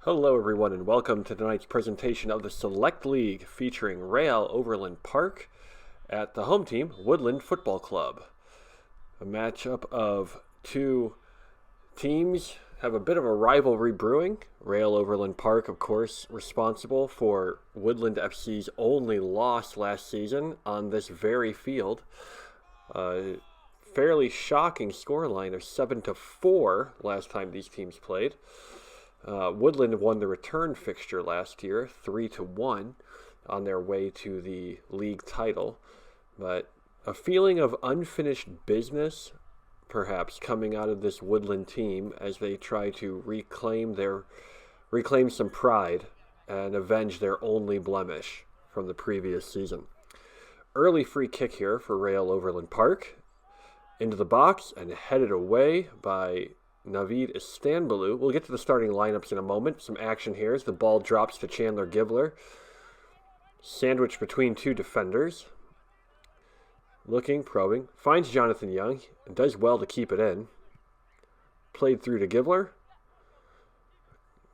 Hello everyone and welcome to tonight's presentation of the Select League featuring Real Overland Park at the home team, Woodland Football Club. A matchup of two teams have a bit of a rivalry brewing. Real Overland Park, of course, responsible for Woodland FC's only loss last season on this very field. Fairly shocking scoreline of 7-4 last time these teams played. Woodland won the return fixture last year, 3-1, on their way to the league title. But a feeling of unfinished business, perhaps, coming out of this Woodland team as they try to reclaim some pride and avenge their only blemish from the previous season. Early free kick here for Real Overland Park. Into the box and headed away by Navid Istanbulu. We'll get to the starting lineups in a moment. Some action here as the ball drops to Chandler Givler. Sandwiched between two defenders. Looking, probing. Finds Johnathan Young and does well to keep it in. Played through to Givler.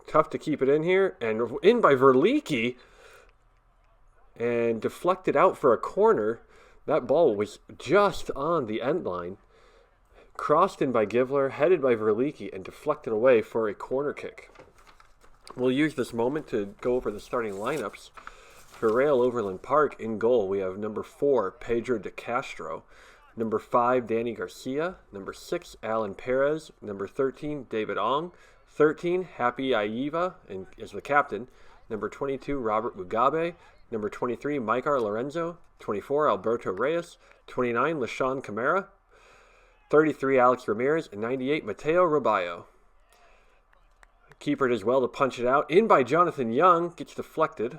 Tough to keep it in here. And in by Verlicchi. And deflected out for a corner. That ball was just on the end line. Crossed in by Givler, headed by Verlicchi, and deflected away for a corner kick. We'll use this moment to go over the starting lineups. For Real Overland Park, in goal, we have number 4, Pedro de Castro, number 5, Danny Garcia, number 6, Alan Perez, number 13, David Ong, 13, Happy Aiva as the captain, number 22, Robert Mugabe, number 23, Maikar Lorenzo, 24, Alberto Reyes, 29, LaShawn Camara, 33, Alex Ramirez, and 98, Mateo Roballo. Keeper does well to punch it out. In by Johnathan Young, gets deflected.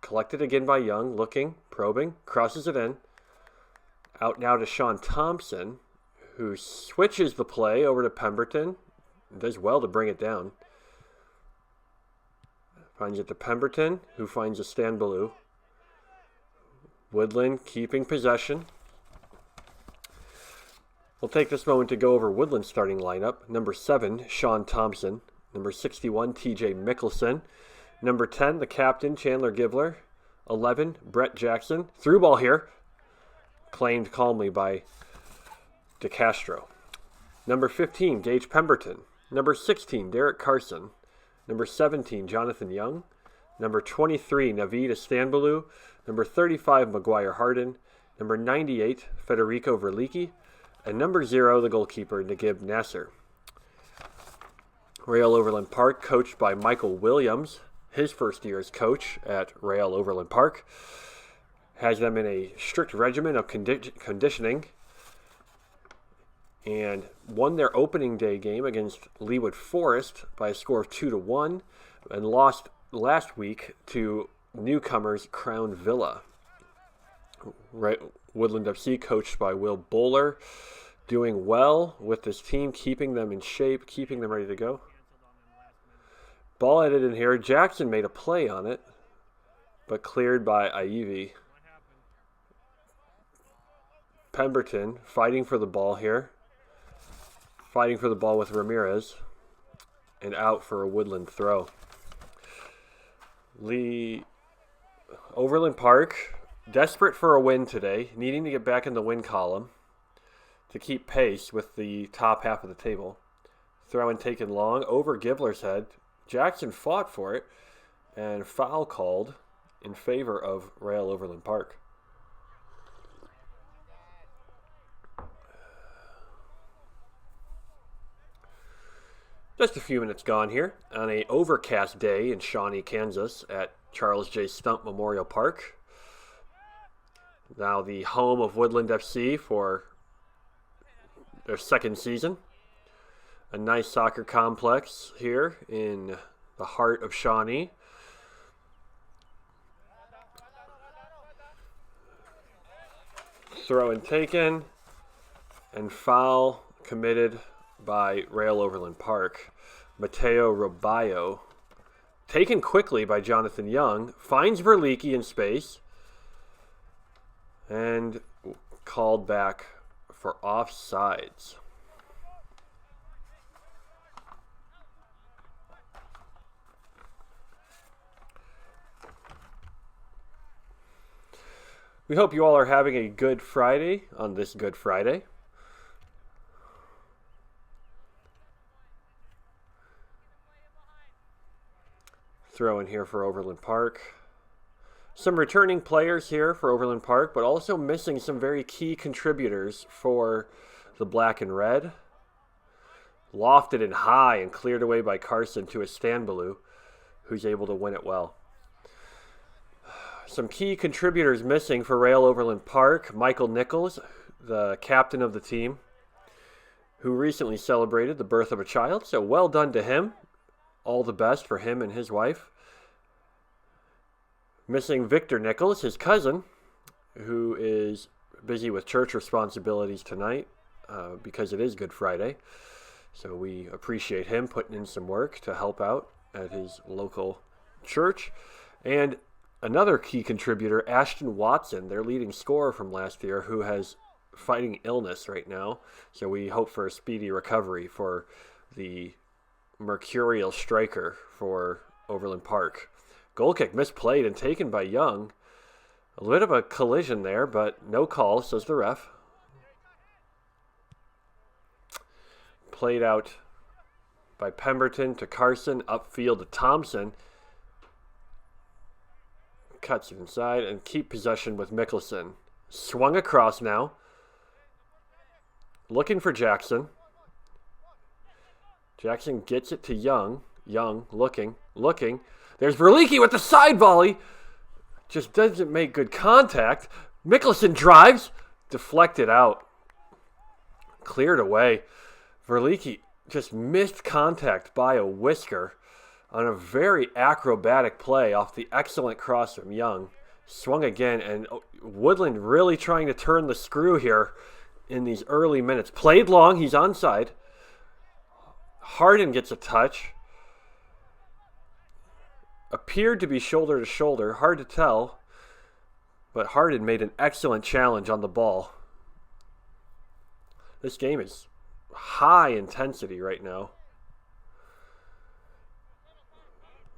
Collected again by Young, looking, probing, crosses it in. Out now to Sean Thompson, who switches the play over to Pemberton. Does well to bring it down. Finds it to Pemberton, who finds Istanbulu. Woodland keeping possession. We'll take this moment to go over Woodland's starting lineup. Number 7, Sean Thompson. Number 61, TJ Mickelson. Number 10, the captain, Chandler Givler. 11, Brett Jackson. Through ball here. Claimed calmly by De Castro. Number 15, Gage Pemberton. Number 16, Derek Carson. Number 17, Johnathan Young. Number 23, Navid Istanbulu. Number 35, McGuire Harden. Number 98, Federico Verlicchi. And number 0, the goalkeeper, Nagib Nasser. Real Overland Park, coached by Michael Williams, his first year as coach at Real Overland Park. Has them in a strict regimen of conditioning. And won their opening day game against Leawood Forest by a score of 2-1. And lost last week to newcomers Crown Villa. Woodland FC, coached by Will Bowler, doing well with this team, keeping them in shape, keeping them ready to go. Ball headed in here. Jackson made a play on it, but cleared by Ivy. Pemberton fighting for the ball here. Fighting for the ball with Ramirez. And out for a Woodland throw. Overland Park, desperate for a win today, needing to get back in the win column to keep pace with the top half of the table. Throw in taken long over Givler's head. Jackson fought for it, and foul called in favor of Real Overland Park. Just a few minutes gone here on an overcast day in Shawnee, Kansas at Charles J. Stump Memorial Park. Now the home of Woodland FC for their second season. A nice soccer complex here in the heart of Shawnee. Throw and taken, and foul committed by Real Overland Park. Mateo Roballo, taken quickly by Johnathan Young, finds Verlicchi in space, and called back for offsides. We hope you all are having a good Friday on this Good Friday. Throw in here for Overland Park. Some returning players here for Overland Park, but also missing some very key contributors for the black and red. Lofted and high and cleared away by Carson to Istanbulu, who's able to win it well. Some key contributors missing for Real Overland Park. Michael Nichols, the captain of the team, who recently celebrated the birth of a child. So well done to him. All the best for him and his wife. Missing Victor Nichols, his cousin, who is busy with church responsibilities tonight because it is Good Friday. So we appreciate him putting in some work to help out at his local church. And another key contributor, Ashton Watson, their leading scorer from last year, who has fighting illness right now. So we hope for a speedy recovery for the mercurial striker for Overland Park. Goal kick misplayed and taken by Young. A bit of a collision there, but no call, says the ref. Played out by Pemberton to Carson, upfield to Thompson. Cuts it inside and keep possession with Mickelson. Swung across now. Looking for Jackson. Jackson gets it to Young. Young looking. There's Verlicchi with the side volley. Just doesn't make good contact. Mickelson drives. Deflected out. Cleared away. Verlicchi just missed contact by a whisker on a very acrobatic play off the excellent cross from Young. Swung again, and Woodland really trying to turn the screw here in these early minutes. Played long. He's onside. Harden gets a touch. Appeared to be shoulder to shoulder. Hard to tell. But Harden made an excellent challenge on the ball. This game is high intensity right now.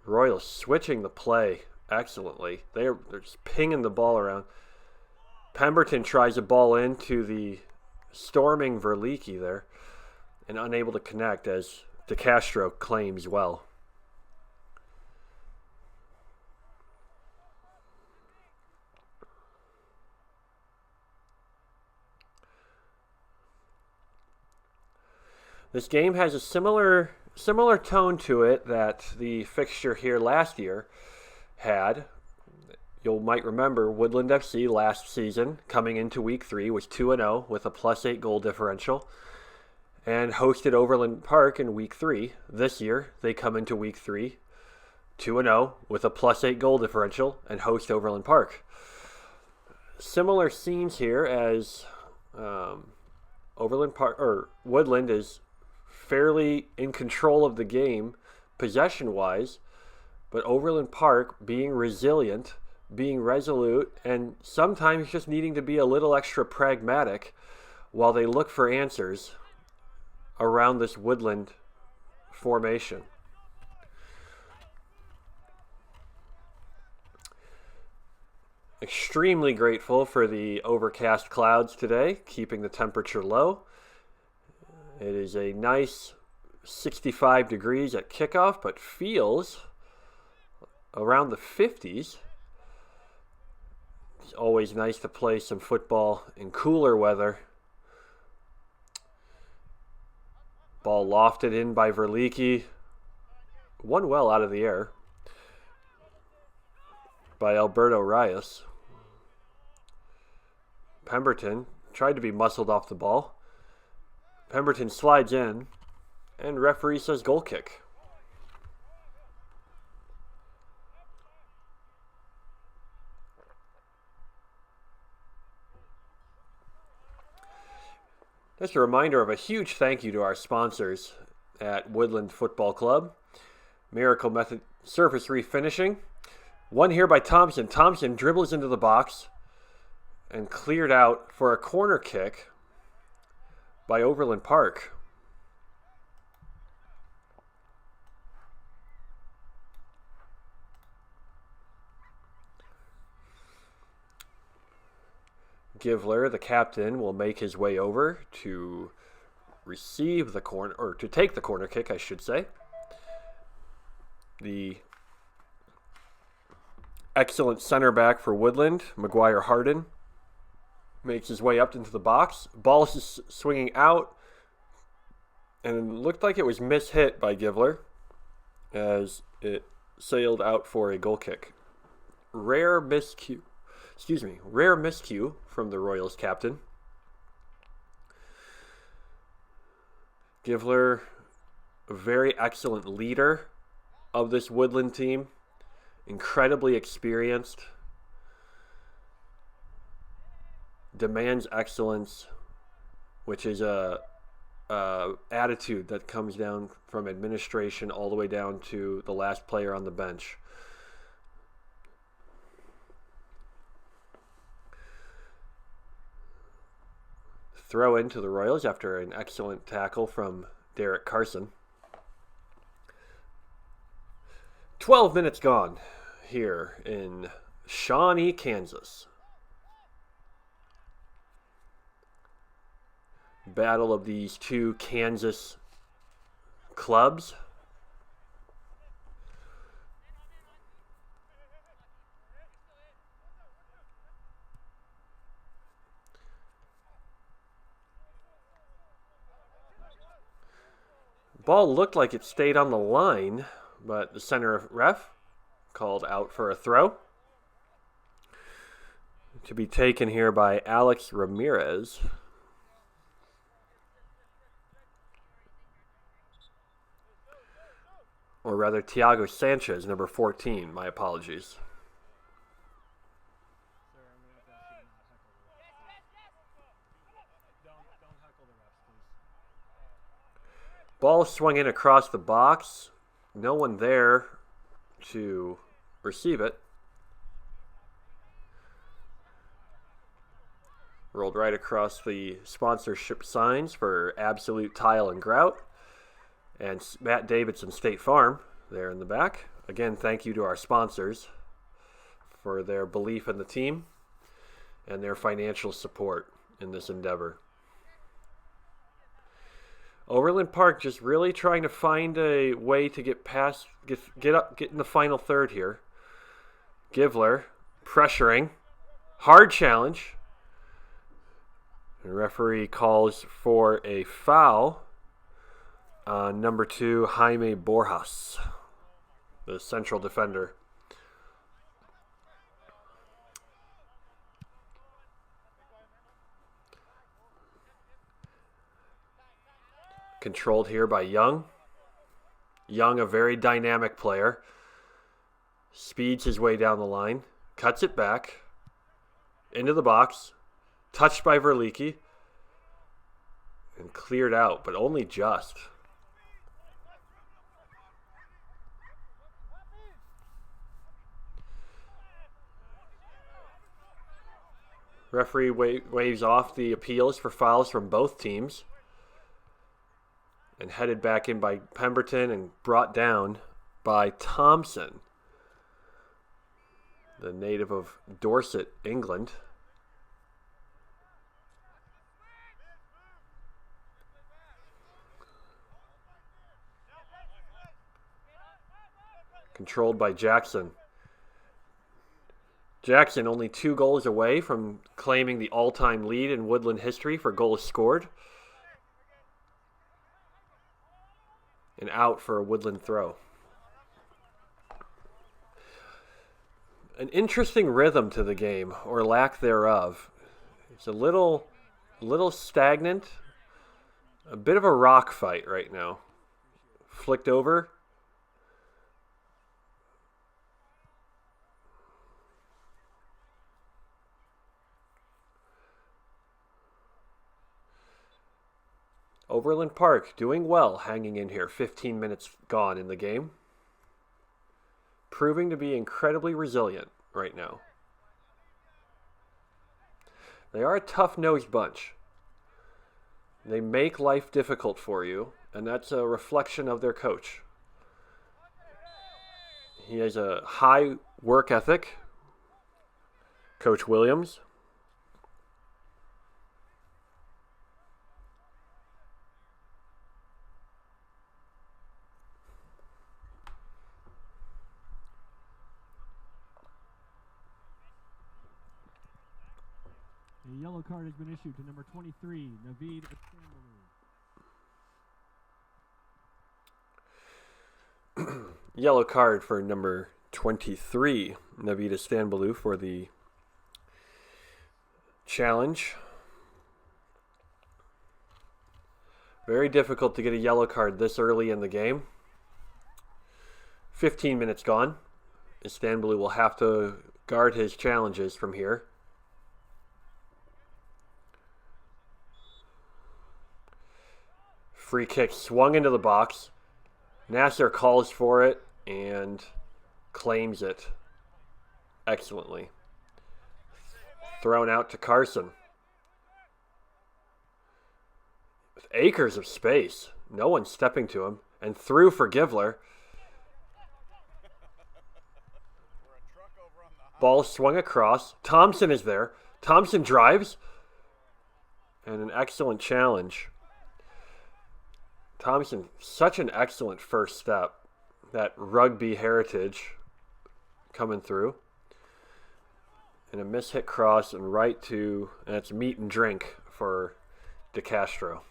Royals switching the play excellently. They're just pinging the ball around. Pemberton tries a ball into the storming Verlicchi there and unable to connect as DeCastro claims well. This game has a similar tone to it that the fixture here last year had. You might remember Woodland FC last season, coming into Week 3, was 2-0 with a +8 goal differential and hosted Overland Park in Week 3. This year, they come into Week 3, 2-0 with a +8 goal differential and host Overland Park. Similar scenes here as Overland Park or Woodland is fairly in control of the game possession-wise, but Overland Park being resilient, being resolute, and sometimes just needing to be a little extra pragmatic while they look for answers around this Woodland formation. Extremely grateful for the overcast clouds today, keeping the temperature low. It is a nice 65 degrees at kickoff, but feels around the 50s. It's always nice to play some football in cooler weather. Ball lofted in by Verlicchi. Won well out of the air by Alberto Reyes. Pemberton tried to be muscled off the ball. Pemberton slides in, and referee says goal kick. Just a reminder of a huge thank you to our sponsors at Woodland Football Club. Miracle Method Surface Refinishing. One here by Thompson. Thompson dribbles into the box and cleared out for a corner kick by Overland Park. Givler, the captain, will make his way over to receive the corner, or to take the corner kick, I should say. The excellent center back for Woodland, Maguire Harden, makes his way up into the box. Ball is swinging out, and it looked like it was mishit by Givler as it sailed out for a goal kick. Rare miscue from the Royals captain. Givler, a very excellent leader of this Woodland team, incredibly experienced, demands excellence, which is a attitude that comes down from administration all the way down to the last player on the bench. Throw into the Royals after an excellent tackle from Derek Carson. 12 minutes gone here in Shawnee, Kansas. Battle of these two Kansas clubs. Ball looked like it stayed on the line, but the center ref called out for a throw. To be taken here by Alex Ramirez. Or rather, Thiago Sanchez, number 14. My apologies. Ball swung in across the box. No one there to receive it. Rolled right across the sponsorship signs for Absolute Tile and Grout. And Matt Davidson State Farm there in the back. Again, thank you to our sponsors for their belief in the team and their financial support in this endeavor. Overland Park just really trying to find a way to get past, get in the final third here. Givler pressuring, hard challenge. The referee calls for a foul on number 2, Jaime Borjas, the central defender. Controlled here by Young. Young, a very dynamic player. Speeds his way down the line. Cuts it back. Into the box. Touched by Verlicchi. And cleared out, but only just. Referee waves off the appeals for fouls from both teams. And headed back in by Pemberton and brought down by Thompson, the native of Dorset, England. Controlled by Jackson. Jackson only 2 goals away from claiming the all-time lead in Woodland history for goals scored. And out for a Woodland throw. An interesting rhythm to the game, or lack thereof. It's a little stagnant. A bit of a rock fight right now. Flicked over. Overland Park doing well, hanging in here. 15 minutes gone in the game. Proving to be incredibly resilient right now. They are a tough-nosed bunch. They make life difficult for you, and that's a reflection of their coach. He has a high work ethic, Coach Williams. yellow card has been issued to number 23, Naveed Istanbul. Yellow card for number 23, Naveed Istanbul, for the challenge. Very difficult to get a yellow card this early in the game. 15 minutes gone. Istanbul will have to guard his challenges from here. Free kick swung into the box. Nasser calls for it and claims it excellently. Thrown out to Carson. With acres of space. No one stepping to him. And through for Givler. Ball swung across. Thompson is there. Thompson drives. And an excellent challenge. Thompson, such an excellent first step. That rugby heritage coming through. And a mishit cross and right to, and it's meat and drink for De Castro.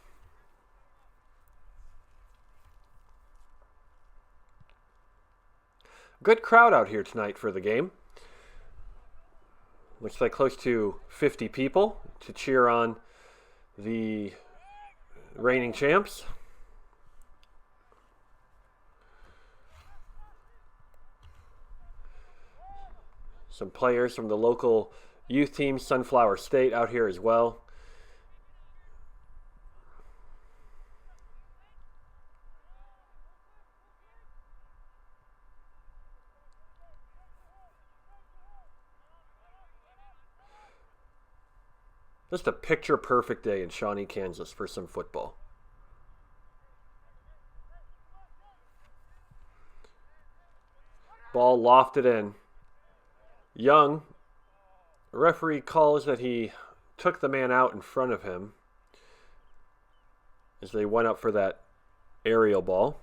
Good crowd out here tonight for the game. Looks like close to 50 people to cheer on the reigning champs. Some players from the local youth team, Sunflower State, out here as well. Just a picture-perfect day in Shawnee, Kansas for some football. Ball lofted in. Young, the referee calls that he took the man out in front of him as they went up for that aerial ball.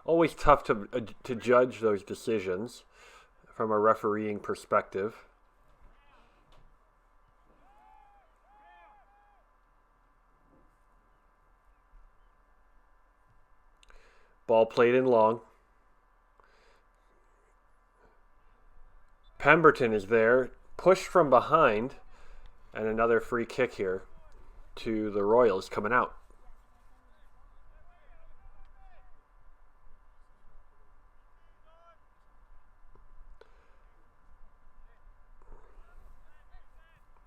Always tough to judge those decisions from a refereeing perspective. Ball played in long. Pemberton is there, pushed from behind, and another free kick here to the Royals coming out.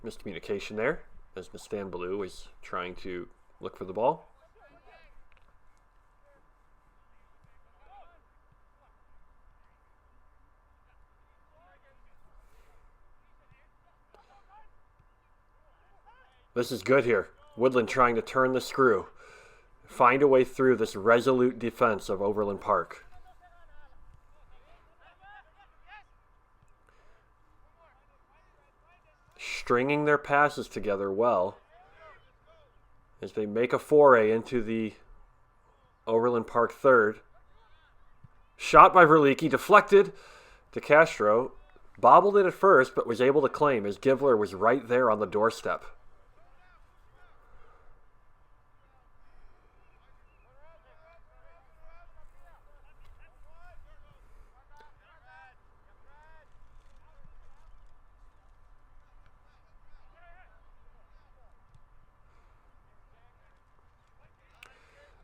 Miscommunication there as Istanbul was trying to look for the ball. This is good here. Woodland trying to turn the screw. Find a way through this resolute defense of Overland Park. Stringing their passes together well as they make a foray into the Overland Park third. Shot by Verlicchi, deflected. De Castro bobbled it at first, but was able to claim as Givler was right there on the doorstep.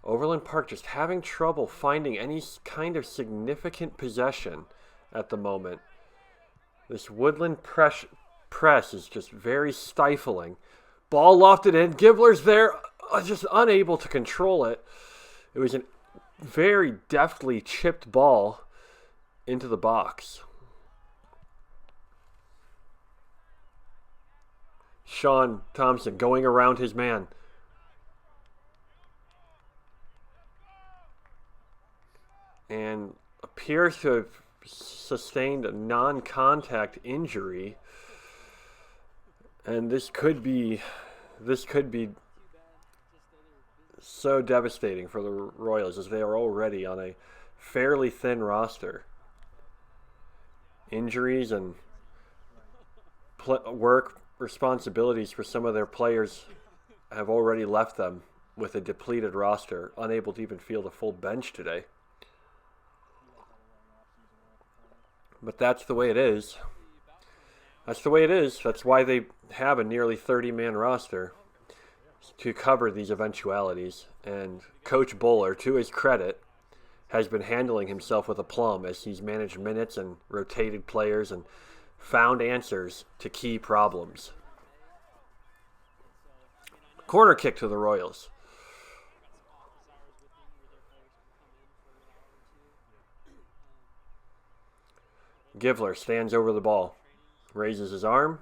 Overland Park just having trouble finding any kind of significant possession at the moment. This Woodland press is just very stifling. Ball lofted in. Givler's there, just unable to control it. It was a very deftly chipped ball into the box. Sean Thompson going around his man. And appears to have sustained a non-contact injury. And this could be so devastating for the Royals as they are already on a fairly thin roster. Injuries and work responsibilities for some of their players have already left them with a depleted roster, unable to even field a full bench today. But that's the way it is. That's the way it is. That's why they have a nearly 30-man roster to cover these eventualities. And Coach Bowler, to his credit, has been handling himself with aplomb as he's managed minutes and rotated players and found answers to key problems. Corner kick to the Royals. Givler stands over the ball, raises his arm,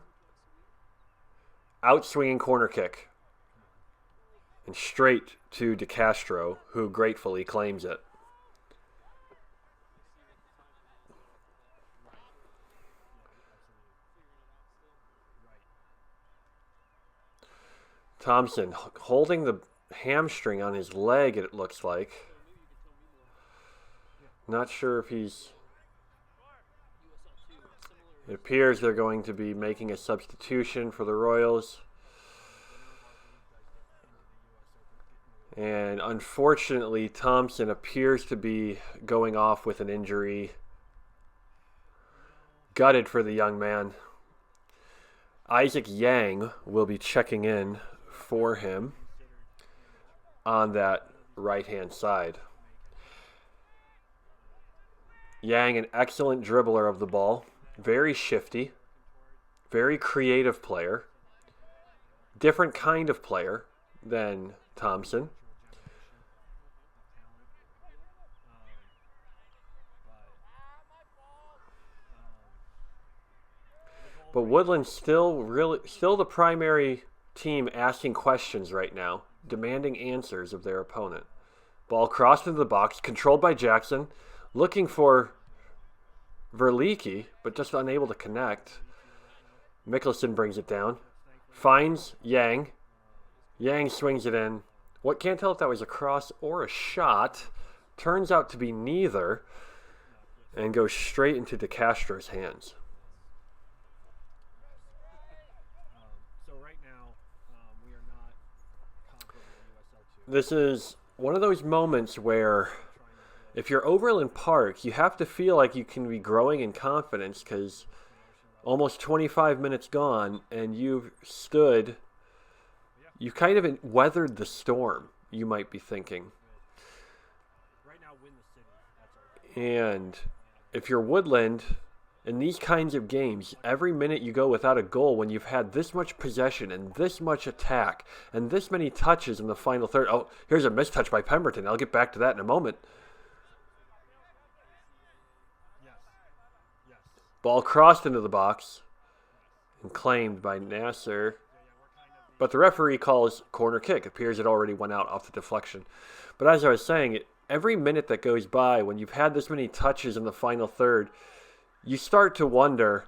outswinging corner kick, and straight to DeCastro, who gratefully claims it. Thompson holding the hamstring on his leg, it looks like. Not sure if he's... It appears they're going to be making a substitution for the Royals. And unfortunately, Thompson appears to be going off with an injury. Gutted for the young man. Isaac Yang will be checking in for him on that right-hand side. Yang, an excellent dribbler of the ball. Very shifty, very creative player, different kind of player than Thompson. But Woodland's still the primary team asking questions right now, demanding answers of their opponent. Ball crossed into the box, controlled by Jackson, looking for Verlicchi, but just unable to connect. Mickelson brings it down. Finds Yang. Yang swings it in. What, can't tell if that was a cross or a shot. Turns out to be neither. And goes straight into DeCastro's hands. So right now, we are not comparable in USL2. This is one of those moments where if you're Overland Park, you have to feel like you can be growing in confidence because almost 25 minutes gone and you've kind of weathered the storm, you might be thinking. Right now, win the city. That's our goal. And if you're Woodland, in these kinds of games, every minute you go without a goal when you've had this much possession and this much attack and this many touches in the final third. Oh, here's a mistouch by Pemberton. I'll get back to that in a moment. Ball crossed into the box and claimed by Nasser. But the referee calls corner kick. Appears it already went out off the deflection. But as I was saying, every minute that goes by, when you've had this many touches in the final third, you start to wonder,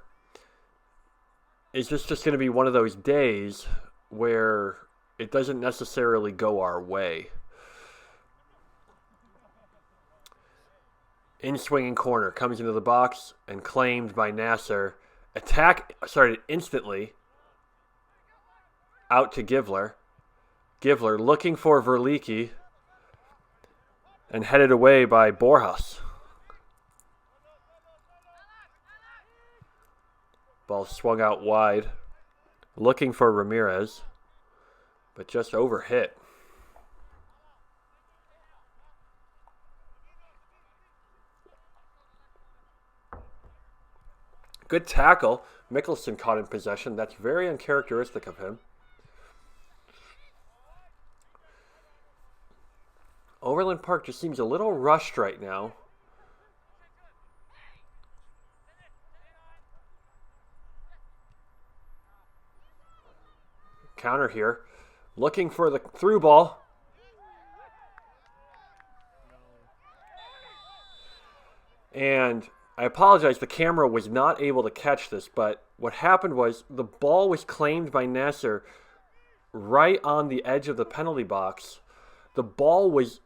is this just going to be one of those days where it doesn't necessarily go our way? In-swinging corner, comes into the box and claimed by Nasser. Attack started instantly. Out to Givler. Givler looking for Verlicchi. And headed away by Borjas. Ball swung out wide. Looking for Ramirez. But just overhit. Good tackle. Mickelson caught in possession. That's very uncharacteristic of him. Overland Park just seems a little rushed right now. Counter here. Looking for the through ball. And I apologize, the camera was not able to catch this, but what happened was the ball was claimed by Nasser right on the edge of the penalty box. The ball was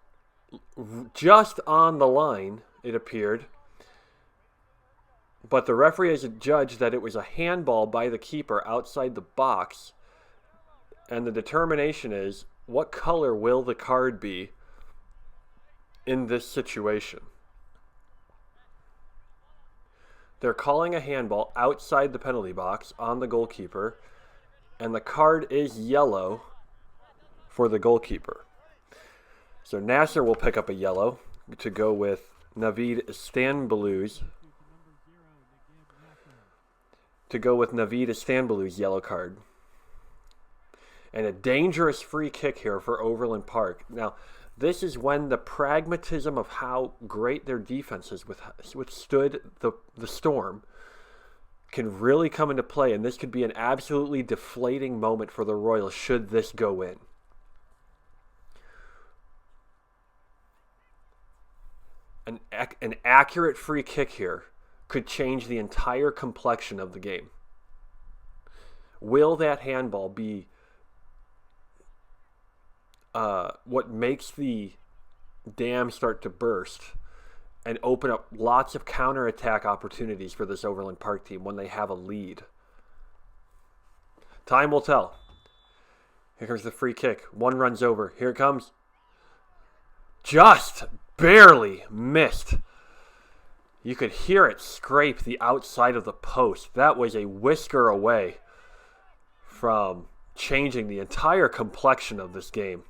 just on the line, it appeared. But the referee has judged that it was a handball by the keeper outside the box. And the determination is, what color will the card be in this situation? They're calling a handball outside the penalty box on the goalkeeper, and the card is yellow for the goalkeeper. So Nasser will pick up a yellow to go with Navid Istanbul's yellow card. And a dangerous free kick here for Overland Park. Now, this is when the pragmatism of how great their defense has withstood the storm can really come into play, and this could be an absolutely deflating moment for the Royals should this go in. An accurate free kick here could change the entire complexion of the game. Will that handball be what makes the dam start to burst and open up lots of counterattack opportunities for this Overland Park team when they have a lead? Time will tell. Here comes the free kick. One runs over. Here it comes. Just barely missed. You could hear it scrape the outside of the post. That was a whisker away from changing the entire complexion of this game.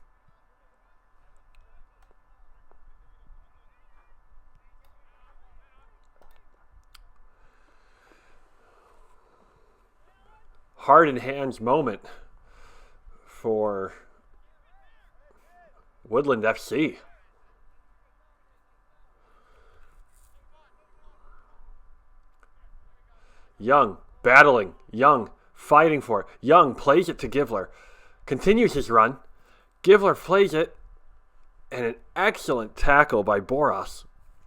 Heart in hands moment for Woodland FC. Young battling, Young fighting for it. Young plays it to Givler, continues his run. Givler plays it, and an excellent tackle by Boras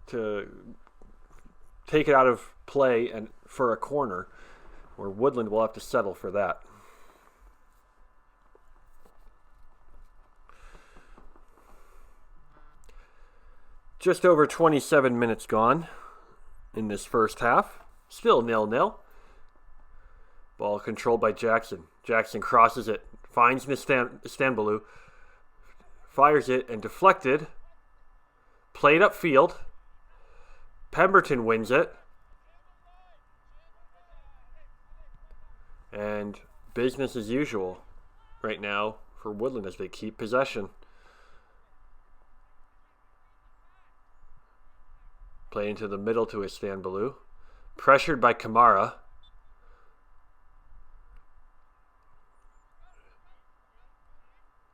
to take it out of play and for a corner, where Woodland will have to settle for that. Just over 27 minutes gone in this first half. Still 0-0. Ball controlled by Jackson. Jackson crosses it, finds Istanbulu, fires it, and deflected. Played upfield. Pemberton wins it. And business as usual right now for Woodland as they keep possession. Play into the middle to Istanbulu. Pressured by Kamara.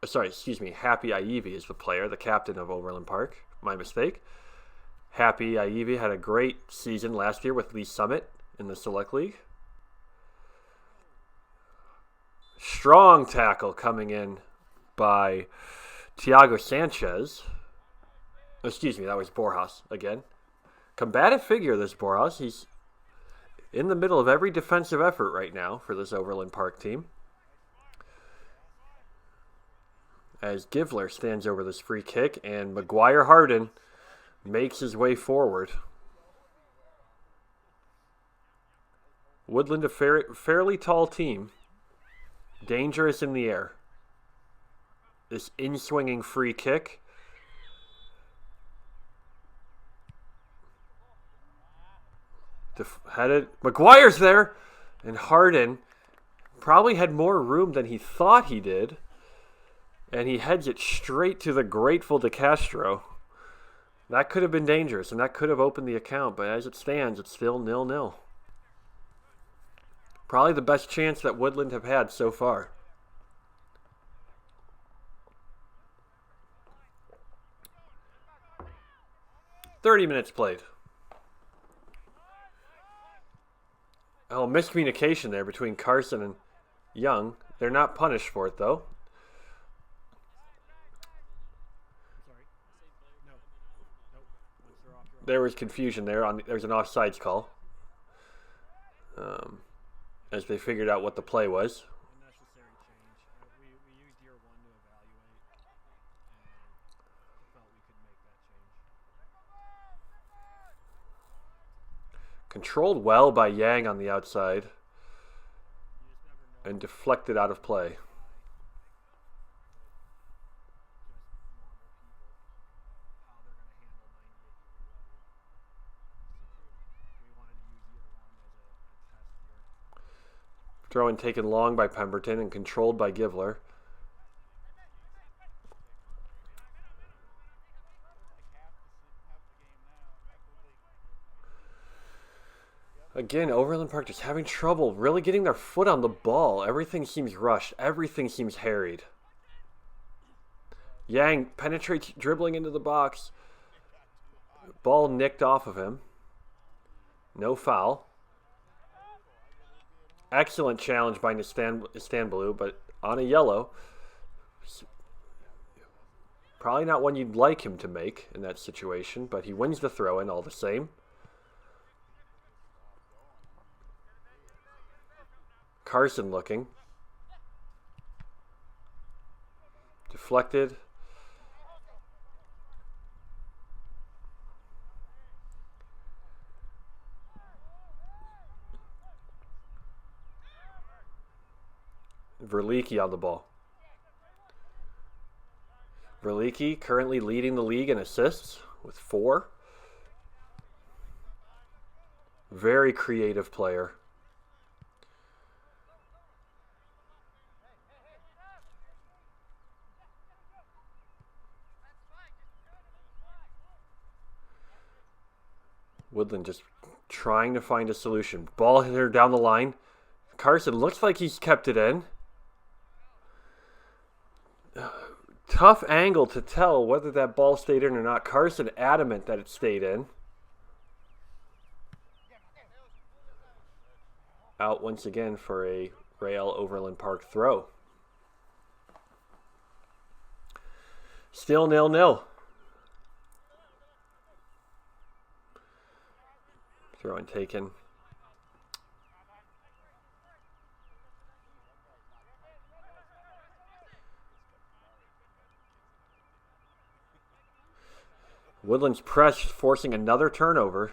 Happy Aivi is the player, the captain of Overland Park. My mistake. Happy Aivi had a great season last year with Lee Summit in the Select League. Strong tackle coming in by Thiago Sanchez. That was Borjas again. Combative figure, this Borjas. He's in the middle of every defensive effort right now for this Overland Park team. As Givler stands over this free kick, and Maguire Harden makes his way forward. Woodland, a fairly tall team. Dangerous in the air. This in-swinging free kick. Headed. Maguire's there. And Harden probably had more room than he thought he did. And he heads it straight to the grateful De Castro. That could have been dangerous, and that could have opened the account. But as it stands, it's still 0-0. Probably the best chance that Woodland have had so far. "30 minutes played." Oh, miscommunication there between Carson and Young. They're not punished for it, though. There was confusion there. There's an offsides call. As they figured out what the play was. Unnecessary change. We used year one to evaluate, and felt we could make that change. Controlled well by Yang on the outside. You just never know. And deflected out of play. Just normal people, how they're going to handle 98 degree weather. We wanted to use either one as a test here. Throw in taken long by Pemberton and controlled by Givler. Again, Overland Park just having trouble really getting their foot on the ball. Everything seems rushed. Everything seems harried. Yang penetrates, dribbling into the box. Ball nicked off of him. No foul. Excellent challenge by Istanbul, but on a yellow. Probably not one you'd like him to make in that situation, but he wins the throw-in all the same. Carson looking. Deflected. Verlicchi on the ball. Verlicchi currently leading the league in assists with 4. Very creative player. Woodland just trying to find a solution. Ball hitter down the line. Carson looks like he's kept it in. Tough angle to tell whether that ball stayed in or not. Carson adamant that it stayed in. Out once again for a Real Overland Park throw. Still 0-0. Throw and taken. Woodland's press forcing another turnover.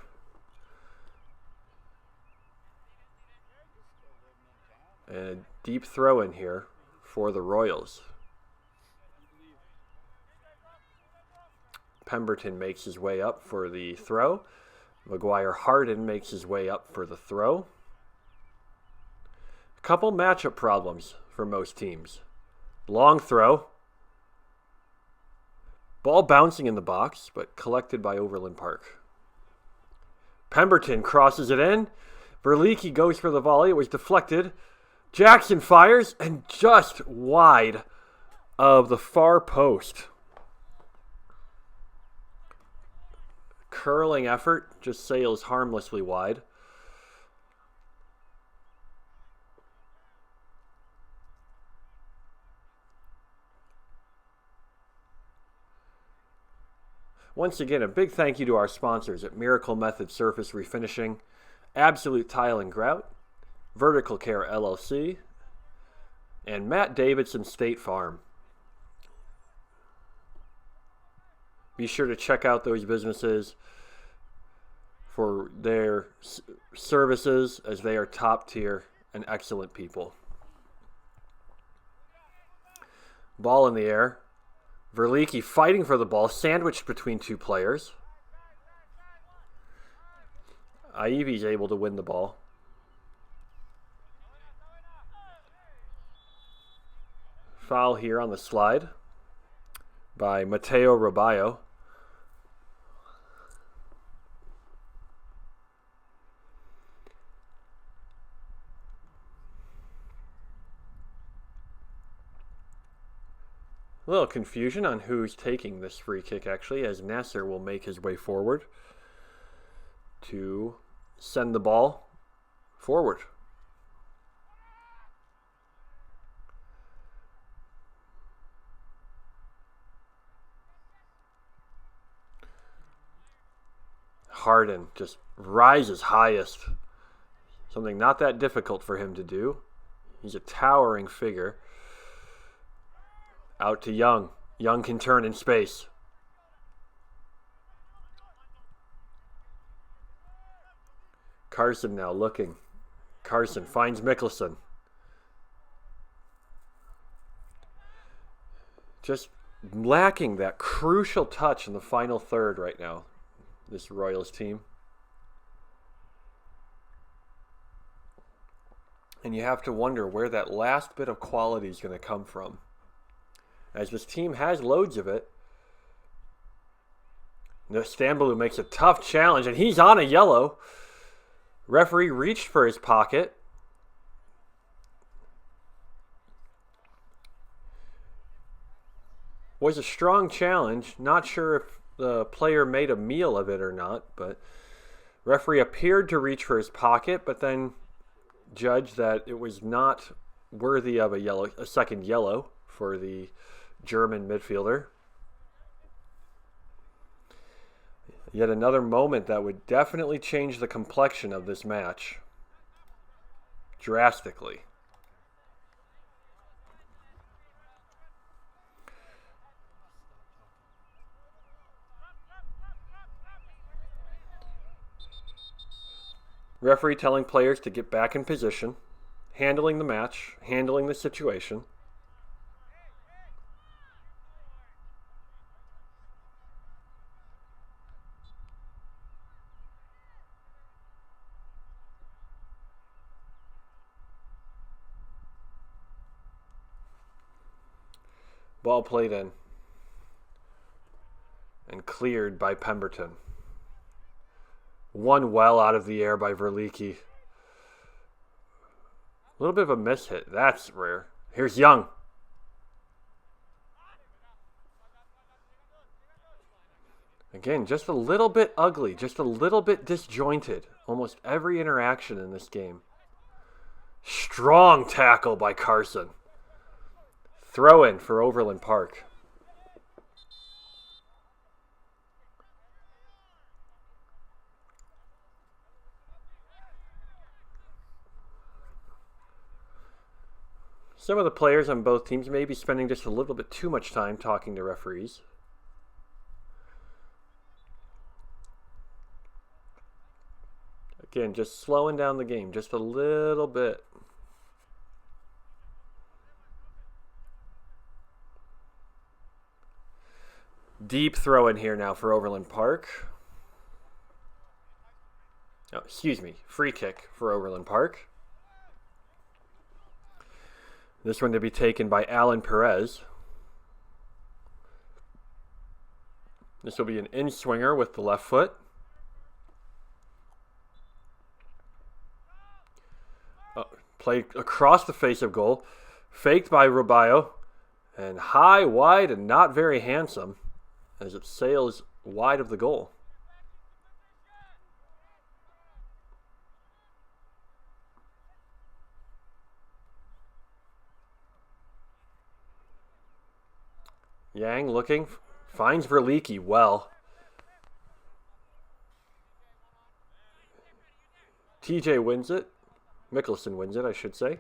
And a deep throw in here for the Royals. Pemberton makes his way up for the throw. McGuire Harden makes his way up for the throw. A couple matchup problems for most teams. Long throw. Ball bouncing in the box, but collected by Overland Park. Pemberton crosses it in. Verlicchi goes for the volley. It was deflected. Jackson fires, and just wide of the far post. Curling effort, just sails harmlessly wide. Once again, a big thank you to our sponsors at Miracle Method Surface Refinishing, Absolute Tile and Grout, Vertical Care LLC, and Matt Davidson State Farm. Be sure to check out those businesses for their services, as they are top tier and excellent people. Ball in the air. Verlicchi fighting for the ball, sandwiched between 2 players. Aivi's able to win the ball. Foul here on the slide by Mateo Robayo. A little confusion on who's taking this free kick, actually, as Nasser will make his way forward to send the ball forward. Harden just rises highest. Something not that difficult for him to do. He's a towering figure. Out to Young. Young can turn in space. Carson now looking. Carson finds Mikkelsen. Just lacking that crucial touch in the final third right now, this Royals team. And you have to wonder where that last bit of quality is going to come from. As this team has loads of it. Stanbulu makes a tough challenge, and he's on a yellow. Referee reached for his pocket. Was a strong challenge. Not sure if the player made a meal of it or not, but referee appeared to reach for his pocket, but then judged that it was not worthy of a second yellow for the German midfielder. Yet another moment that would definitely change the complexion of this match drastically. Referee telling players to get back in position, handling the match, handling the situation. Ball played in and cleared by Pemberton. One well out of the air by Verlicchi. A little bit of a miss hit. That's rare. Here's Young. Again, just a little bit ugly. Just a little bit disjointed. Almost every interaction in this game. Strong tackle by Carson. Throw in for Overland Park. Some of the players on both teams may be spending just a little bit too much time talking to referees. Again, just slowing down the game just a little bit. Deep throw in here now for Overland Park. Oh, excuse me, free kick for Overland Park. This one to be taken by Alan Perez. This will be an in-swinger with the left foot. Played across the face of goal. Faked by Rubayo. And high, wide, and not very handsome as it sails wide of the goal. Yang looking, finds Verlicchi well. TJ wins it. Mikkelsen wins it, I should say.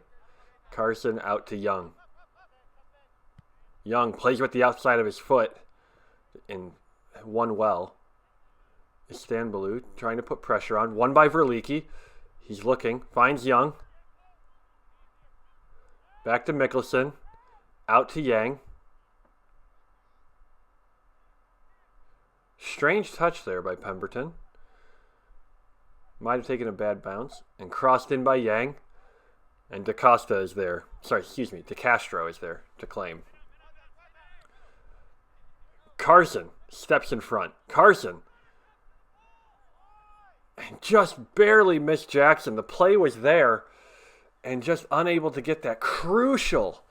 Carson out to Young. Young plays with the outside of his foot and won well. Stanbulu trying to put pressure on. Won by Verlicchi. He's looking, finds Young. Back to Mikkelsen. Out to Yang. Strange touch there by Pemberton. Might have taken a bad bounce. And crossed in by Yang. And DaCosta is there. Sorry, excuse me. DeCastro is there to claim. Carson steps in front. Carson. And just barely missed Jackson. The play was there. And just unable to get that crucial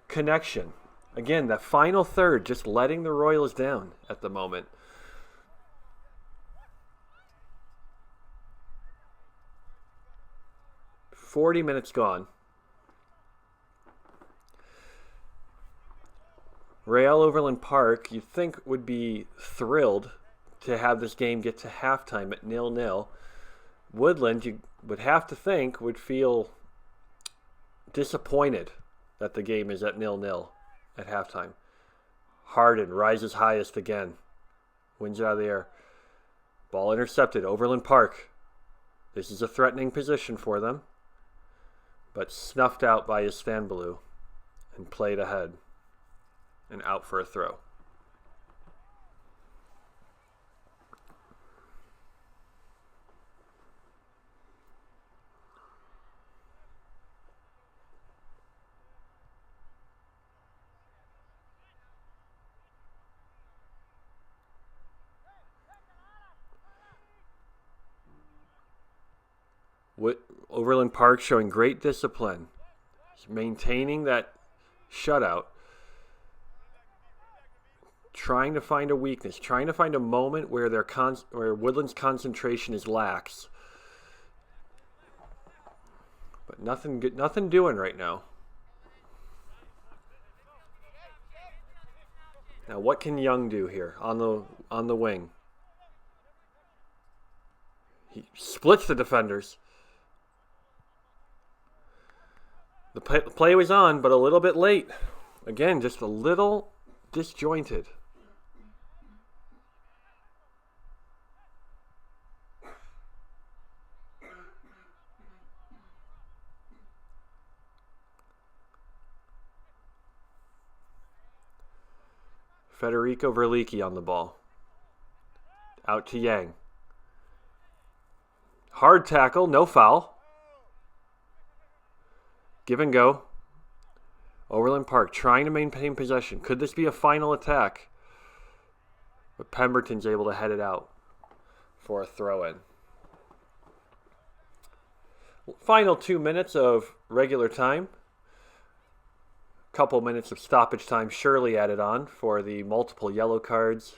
connection. Again, that final third just letting the Royals down at the moment. "40 minutes gone. Real Overland Park, you'd think, would be thrilled to have this game get to halftime at 0-0. Woodland, you would have to think, would feel disappointed that the game is at 0-0 at halftime. Harden rises highest again. Wins it out of the air. Ball intercepted. Overland Park. This is a threatening position for them, but snuffed out by Istanbul and played ahead and out for a throw. Overland Park showing great discipline, maintaining that shutout, trying to find a weakness, trying to find a moment where where Woodland's concentration is lax. But nothing doing right now. Now what can Young do here on the wing? He splits the defenders. The play was on, but a little bit late. Again, just a little disjointed. Federico Verlicchi on the ball. Out to Yang. Hard tackle, no foul. Give and go. Overland Park trying to maintain possession. Could this be a final attack? But Pemberton's able to head it out for a throw-in. Final 2 minutes of regular time. Couple minutes of stoppage time surely added on for the multiple yellow cards.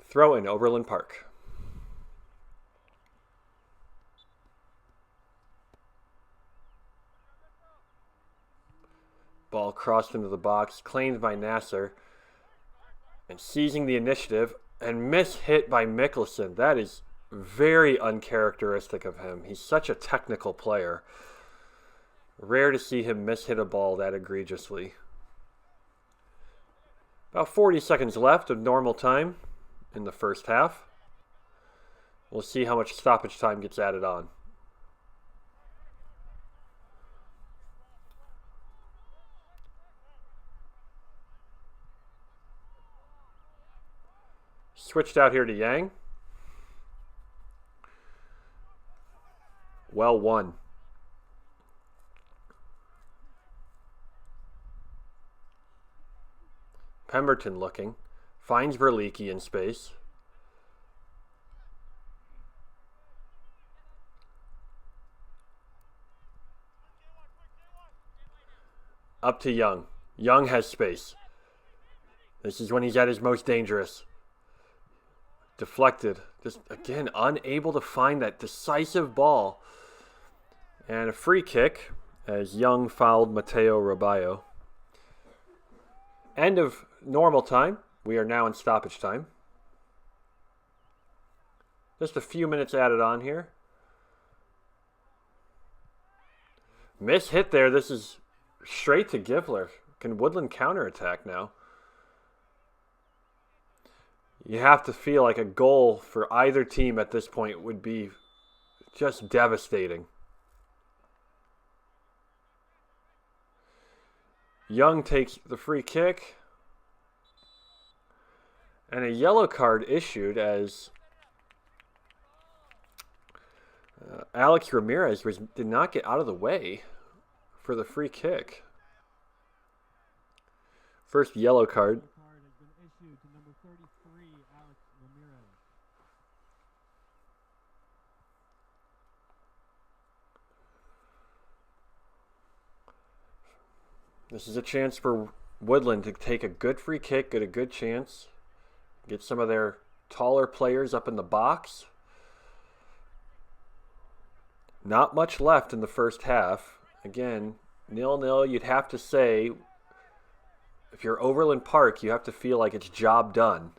Throw in Overland Park. Ball crossed into the box, claimed by Nasser, and seizing the initiative, and miss-hit by Mickelson. That is very uncharacteristic of him. He's such a technical player. Rare to see him miss-hit a ball that egregiously. About 40 seconds left of normal time in the first half. We'll see how much stoppage time gets added on. Switched out here to Yang. Well won. Pemberton looking. Finds Verlicchi in space. Up to Young. Young has space. This is when he's at his most dangerous. Deflected. Just, again, unable to find that decisive ball. And a free kick as Young fouled Mateo Robayo. End of normal time. We are now in stoppage time. Just a few minutes added on here. Miss hit there. This is straight to Givler. Can Woodland counterattack now? You have to feel like a goal for either team at this point would be just devastating. Young takes the free kick. And a yellow card issued as Alex Ramirez did not get out of the way for the free kick. First yellow card. Has been issued to number 33, Alex Ramirez. This is a chance for Woodland to take a good free kick, get a good chance. Get some of their taller players up in the box. Not much left in the first half. Again, 0-0, you'd have to say, if you're Overland Park, you have to feel like it's job done.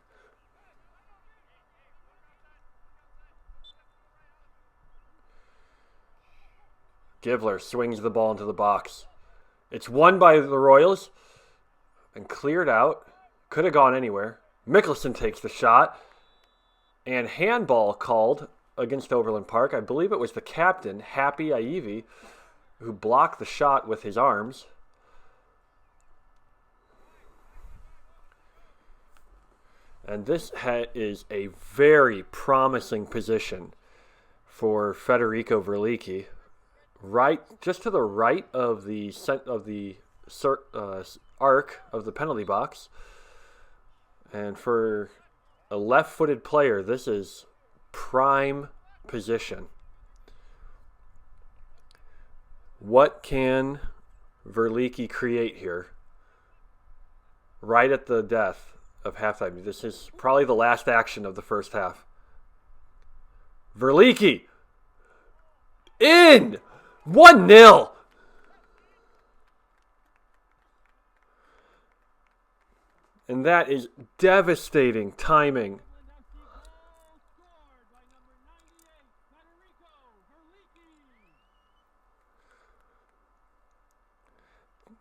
Givler swings the ball into the box. It's won by the Royals and cleared out. Could have gone anywhere. Mickelson takes the shot. And handball called against Overland Park. I believe it was the captain, Happy Aivi, who blocked the shot with his arms. And this is a very promising position for Federico Verlicchi. Right, just to the right of the arc of the penalty box. And for a left-footed player, this is prime position. What can Verlicchi create here? Right at the death of halftime. This is probably the last action of the first half. Verlicchi! In! 1-0! And that is devastating timing.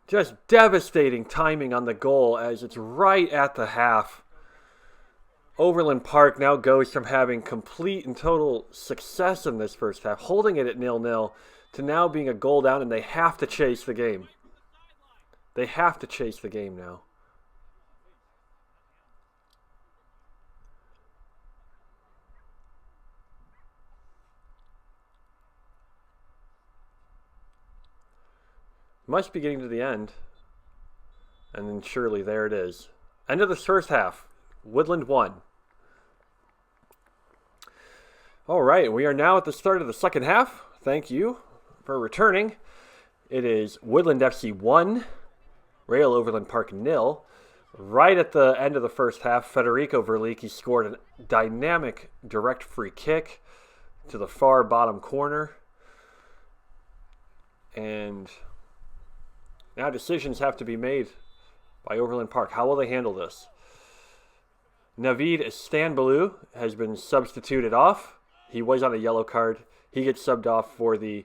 Just devastating timing on the goal as it's right at the half. Overland Park now goes from having complete and total success in this first half, holding it at 0-0, to now being a goal down, and they have to chase the game. They have to chase the game now. Must be getting to the end. And then surely there it is. End of the first half. Woodland won. All right, we are now at the start of the second half. Thank you for returning. It is Woodland FC 1, Real Overland Park 0. Right at the end of the first half, Federico Verlicchi scored a dynamic direct free kick to the far bottom corner. And now decisions have to be made by Overland Park. How will they handle this? Navid Istanbulou has been substituted off. He was on a yellow card. He gets subbed off for the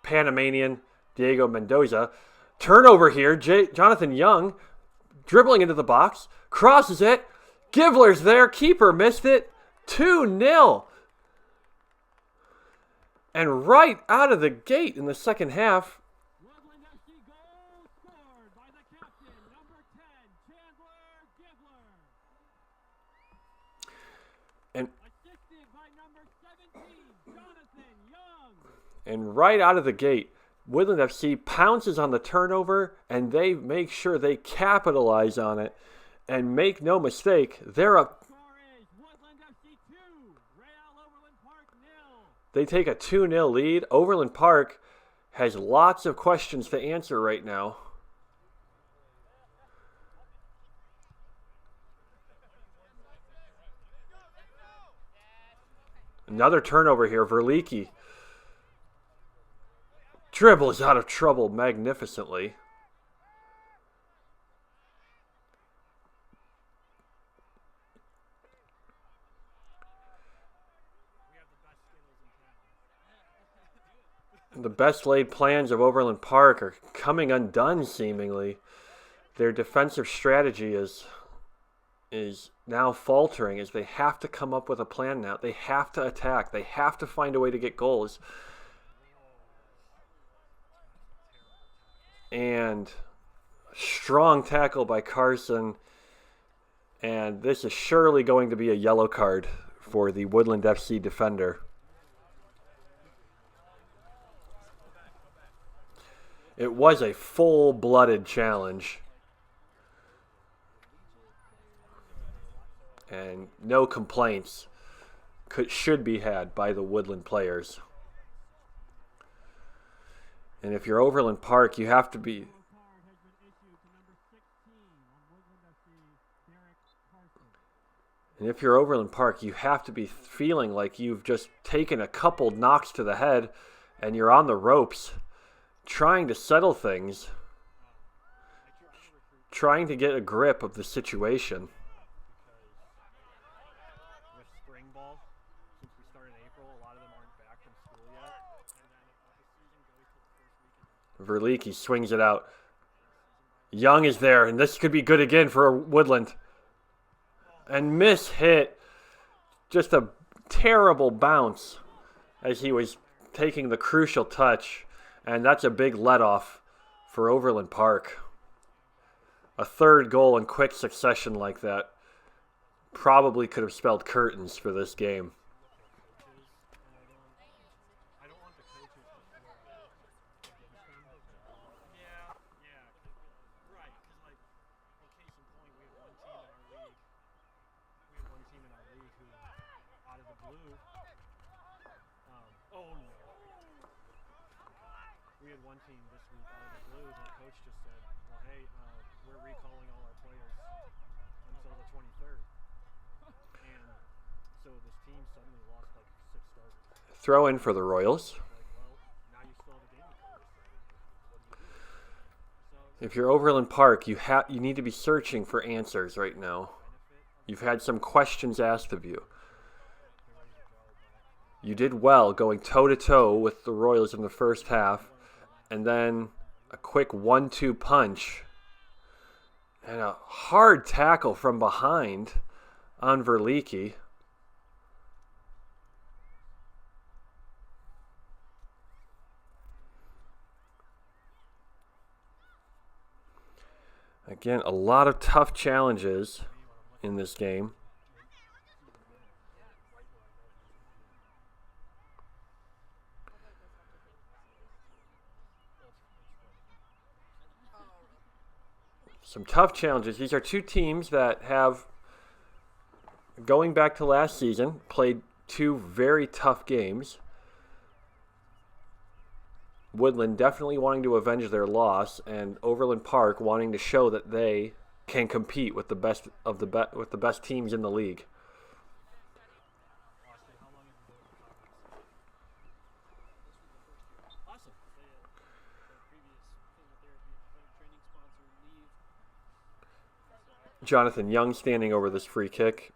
Panamanian Diego Mendoza. Turnover here. Johnathan Young dribbling into the box. Crosses it. Givler's there. Keeper missed it. 2-0. And right out of the gate in the second half, Woodland FC goal scored by the captain, number 10, Chandler Givler. and Assisted by number 17, Johnathan Young. And right out of the gate, Woodland FC pounces on the turnover, and they make sure they capitalize on it. And make no mistake, they're up. Score is Woodland FC 2, Real Overland Park 0. They take a 2-0 lead. Overland Park has lots of questions to answer right now. Another turnover here. Verlicchi dribbles out of trouble magnificently. We have the best skittles in town. The best laid plans of Overland Park are coming undone, seemingly. Their defensive strategy is now faltering as they have to come up with a plan now. They have to attack. They have to find a way to get goals. And strong tackle by Carson. And this is surely going to be a yellow card for the Woodland FC defender. It was a full-blooded challenge. And no complaints should be had by the Woodland players. And if you're Overland Park, you have to be. Card has been issued to number 16 on Woodland FC, Derek Carson. And if you're Overland Park, you have to be feeling like you've just taken a couple knocks to the head and you're on the ropes trying to settle things, trying to get a grip of the situation. With spring ball, since we started in April, a lot of them aren't back from school yet. And then if the season goes to the first weekend. Verlicchi swings it out. Young is there, and this could be good again for Woodland. And miss hit. Just a terrible bounce as he was taking the crucial touch. And that's a big let-off for Overland Park. A third goal in quick succession like that probably could have spelled curtains for this game. I don't want the coaches to yeah, right. Because like, case in point, we have one team in our league who, out of the blue, oh no. We had one team this week out of the blue. The coach just said, "Well, hey, we're recalling all our players until the 23rd." And so this team suddenly lost like 6 starters. Throw in for the Royals. Like, well, now you still have a game to play. What do you do? So, If you're Overland Park, you need to be searching for answers right now. You've had some questions asked of you. You did well going toe-to-toe with the Royals in the first half, and then a quick 1-2 punch and a hard tackle from behind on Verlicchi. Again, a lot of tough challenges in this game. Some tough challenges. These are two teams that have, going back to last season, played two very tough games. Woodland definitely wanting to avenge their loss, and Overland Park wanting to show that they can compete with the best of with the best teams in the league. Johnathan Young standing over this free kick.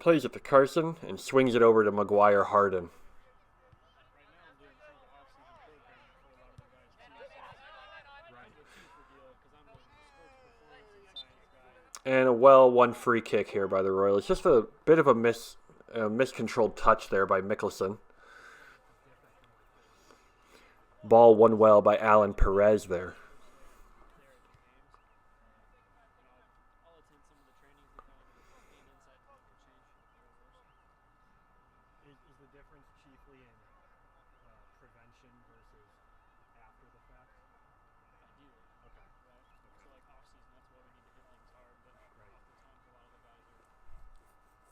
Plays it to Carson and swings it over to McGuire Harden. And a well-won free kick here by the Royals. Just a bit of a miscontrolled touch there by Mickelson. Ball won well by Alan Perez there. Is the difference chiefly in prevention versus after the fact? Ideally. Okay. Right. So like off season, that's why we need to hit things hard. But oftentimes a lot of the guys are 77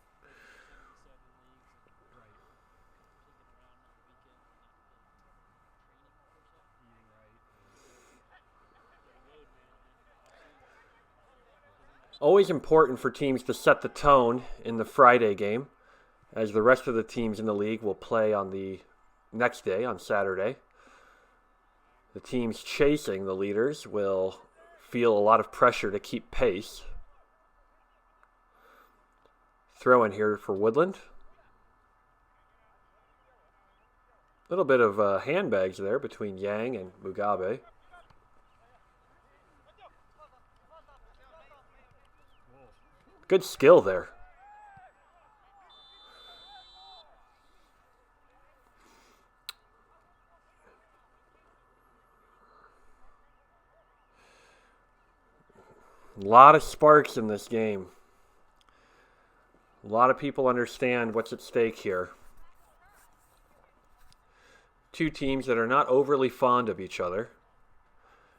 leagues and right. Kicking around on the weekend and not really training per se. Eating right. Getting load, man. Always important for teams to set the tone in the Friday game, as the rest of the teams in the league will play on the next day, on Saturday. The teams chasing the leaders will feel a lot of pressure to keep pace. Throw in here for Woodland. A little bit of handbags there between Yang and Mugabe. Good skill there. A lot of sparks in this game. A lot of people understand what's at stake here. Two teams that are not overly fond of each other.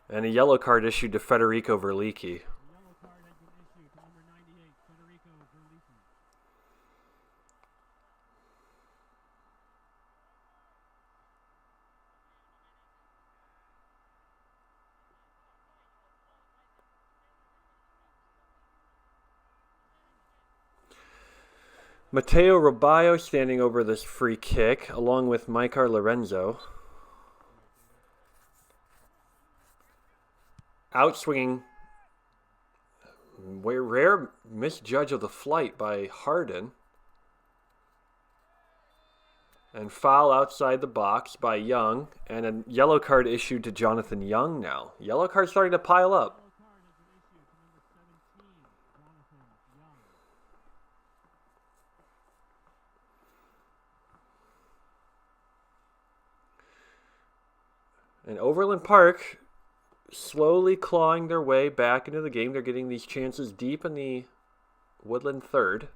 And a yellow card issued to Federico Verlicchi. Yellow card has been issued to number 98, Federico Verlicchi. Matteo Robayo standing over this free kick, along with Maikar Lorenzo. Outswinging. Rare misjudge of the flight by Harden. And foul outside the box by Young. And a yellow card issued to Johnathan Young now. Yellow card starting to pile up. And Overland Park slowly clawing their way back into the game. They're getting these chances deep in the Woodland third.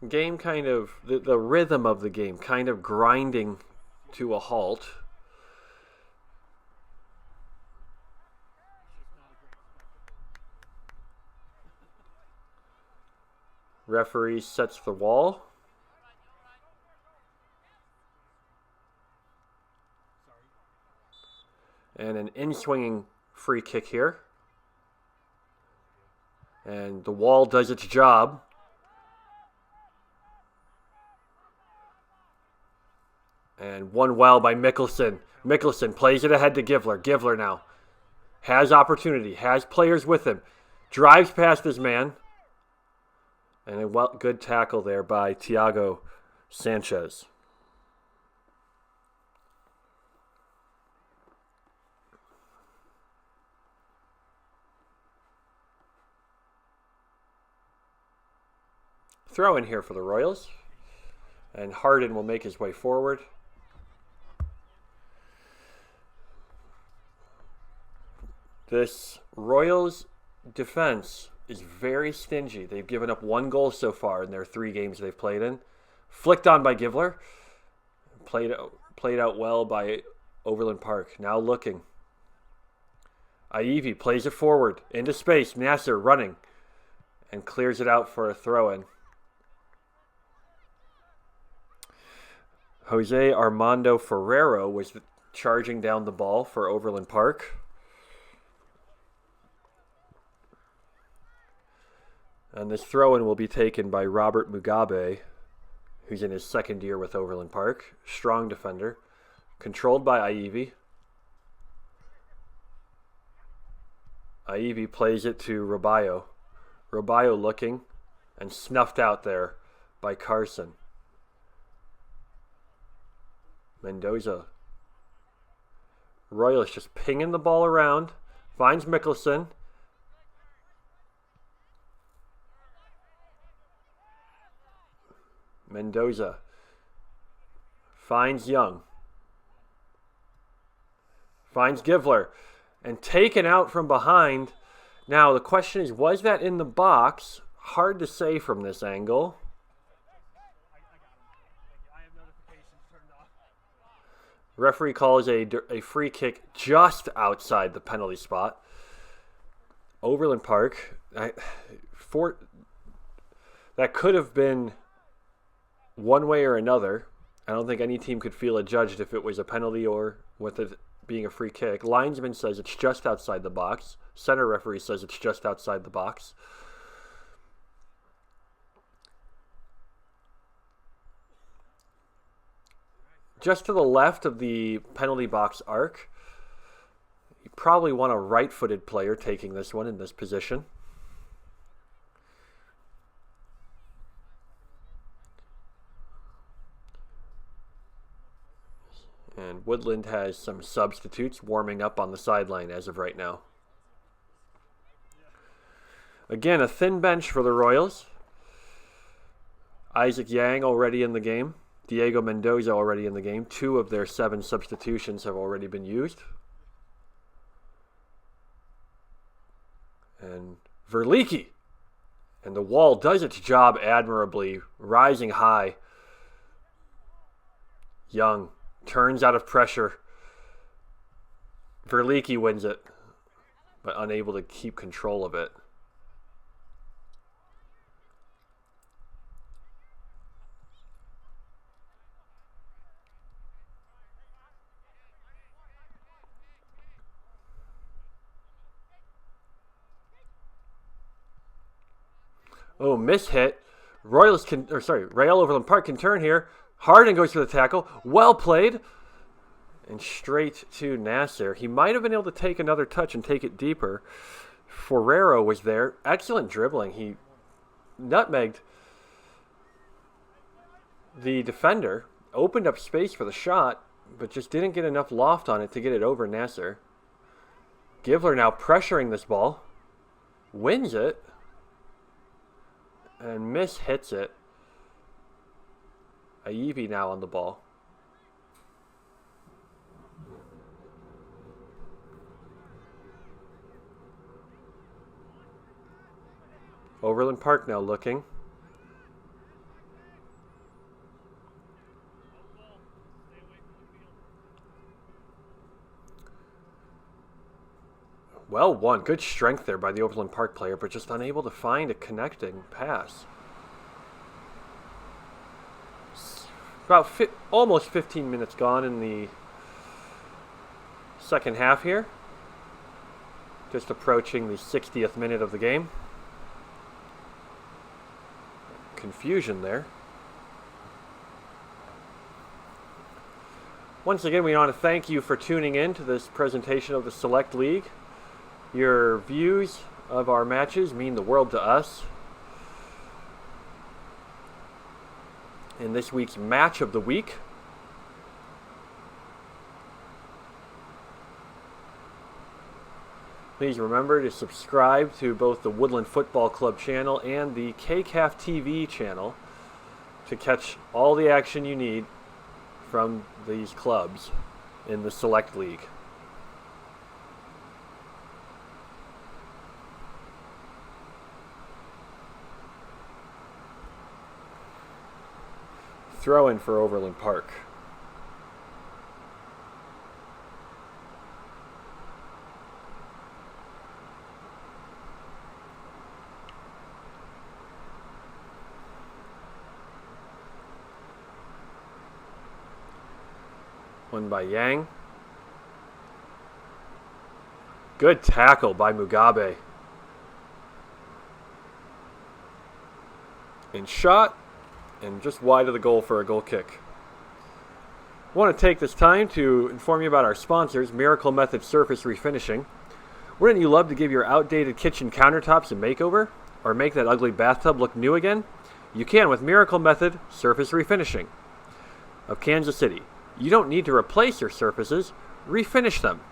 Game kind of, the rhythm of the game kind of grinding to a halt. Referee sets the wall. And an in-swinging free kick here. And the wall does its job. And one well by Mickelson. Mickelson plays it ahead to Givler. Givler now has opportunity, has players with him. Drives past his man. And a good tackle there by Thiago Sanchez. Throw in here for the Royals. And Harden will make his way forward. This Royals defense is very stingy. They've given up 1 goal so far in their 3 games they've played in. Flicked on by Givler. Played out well by Overland Park. Now looking. Aivi plays it forward into space. Nasser running. And clears it out for a throw-in. Jose Armando Ferrero was charging down the ball for Overland Park. And this throw-in will be taken by Robert Mugabe, who's in his 2nd year with Overland Park. Strong defender. Controlled by Aivi. Aivi plays it to Robayo. Robayo looking and snuffed out there by Carson. Mendoza. Royals just pinging the ball around. Finds Mickelson. Mendoza finds Young. Finds Givler. And taken out from behind. Now the question is, was that in the box? Hard to say from this angle. Referee calls a free kick just outside the penalty spot. Overland Park. That could have been one way or another. I don't think any team could feel adjudged if it was a penalty or with it being a free kick. Linesman says it's just outside the box. Center referee says it's just outside the box. Just to the left of the penalty box arc, you probably want a right-footed player taking this one in this position. And Woodland has some substitutes warming up on the sideline as of right now. Again, a thin bench for the Royals. Isaac Yang already in the game. Diego Mendoza already in the game. 2 of their 7 substitutions have already been used. And Verlicchi. And the wall does its job admirably, rising high. Young turns out of pressure. Verlicchi wins it, but unable to keep control of it. Oh, mishit. Real Overland Park can turn here. Harden goes for the tackle. Well played. And straight to Nasser. He might have been able to take another touch and take it deeper. Ferrero was there. Excellent dribbling. He nutmegged the defender. Opened up space for the shot, but just didn't get enough loft on it to get it over Nasser. Givler now pressuring this ball. Wins it. And hits it. Aivi now on the ball. Overland Park now looking. Well won. Good strength there by the Overland Park player, but just unable to find a connecting pass. About almost 15 minutes gone in the second half here. Just approaching the 60th minute of the game. Confusion there. Once again, we want to thank you for tuning in to this presentation of the Select League. Your views of our matches mean the world to us. In this week's match of the week, please remember to subscribe to both the Woodland Football Club channel and the KCAF TV channel to catch all the action you need from these clubs in the Select League. Throw in for Overland Park. One by Yang. Good tackle by Mugabe. And shot. And just wide of the goal for a goal kick. I want to take this time to inform you about our sponsors, Miracle Method Surface Refinishing. Wouldn't you love to give your outdated kitchen countertops a makeover? Or make that ugly bathtub look new again? You can with Miracle Method Surface Refinishing of Kansas City. You don't need to replace your surfaces, refinish them.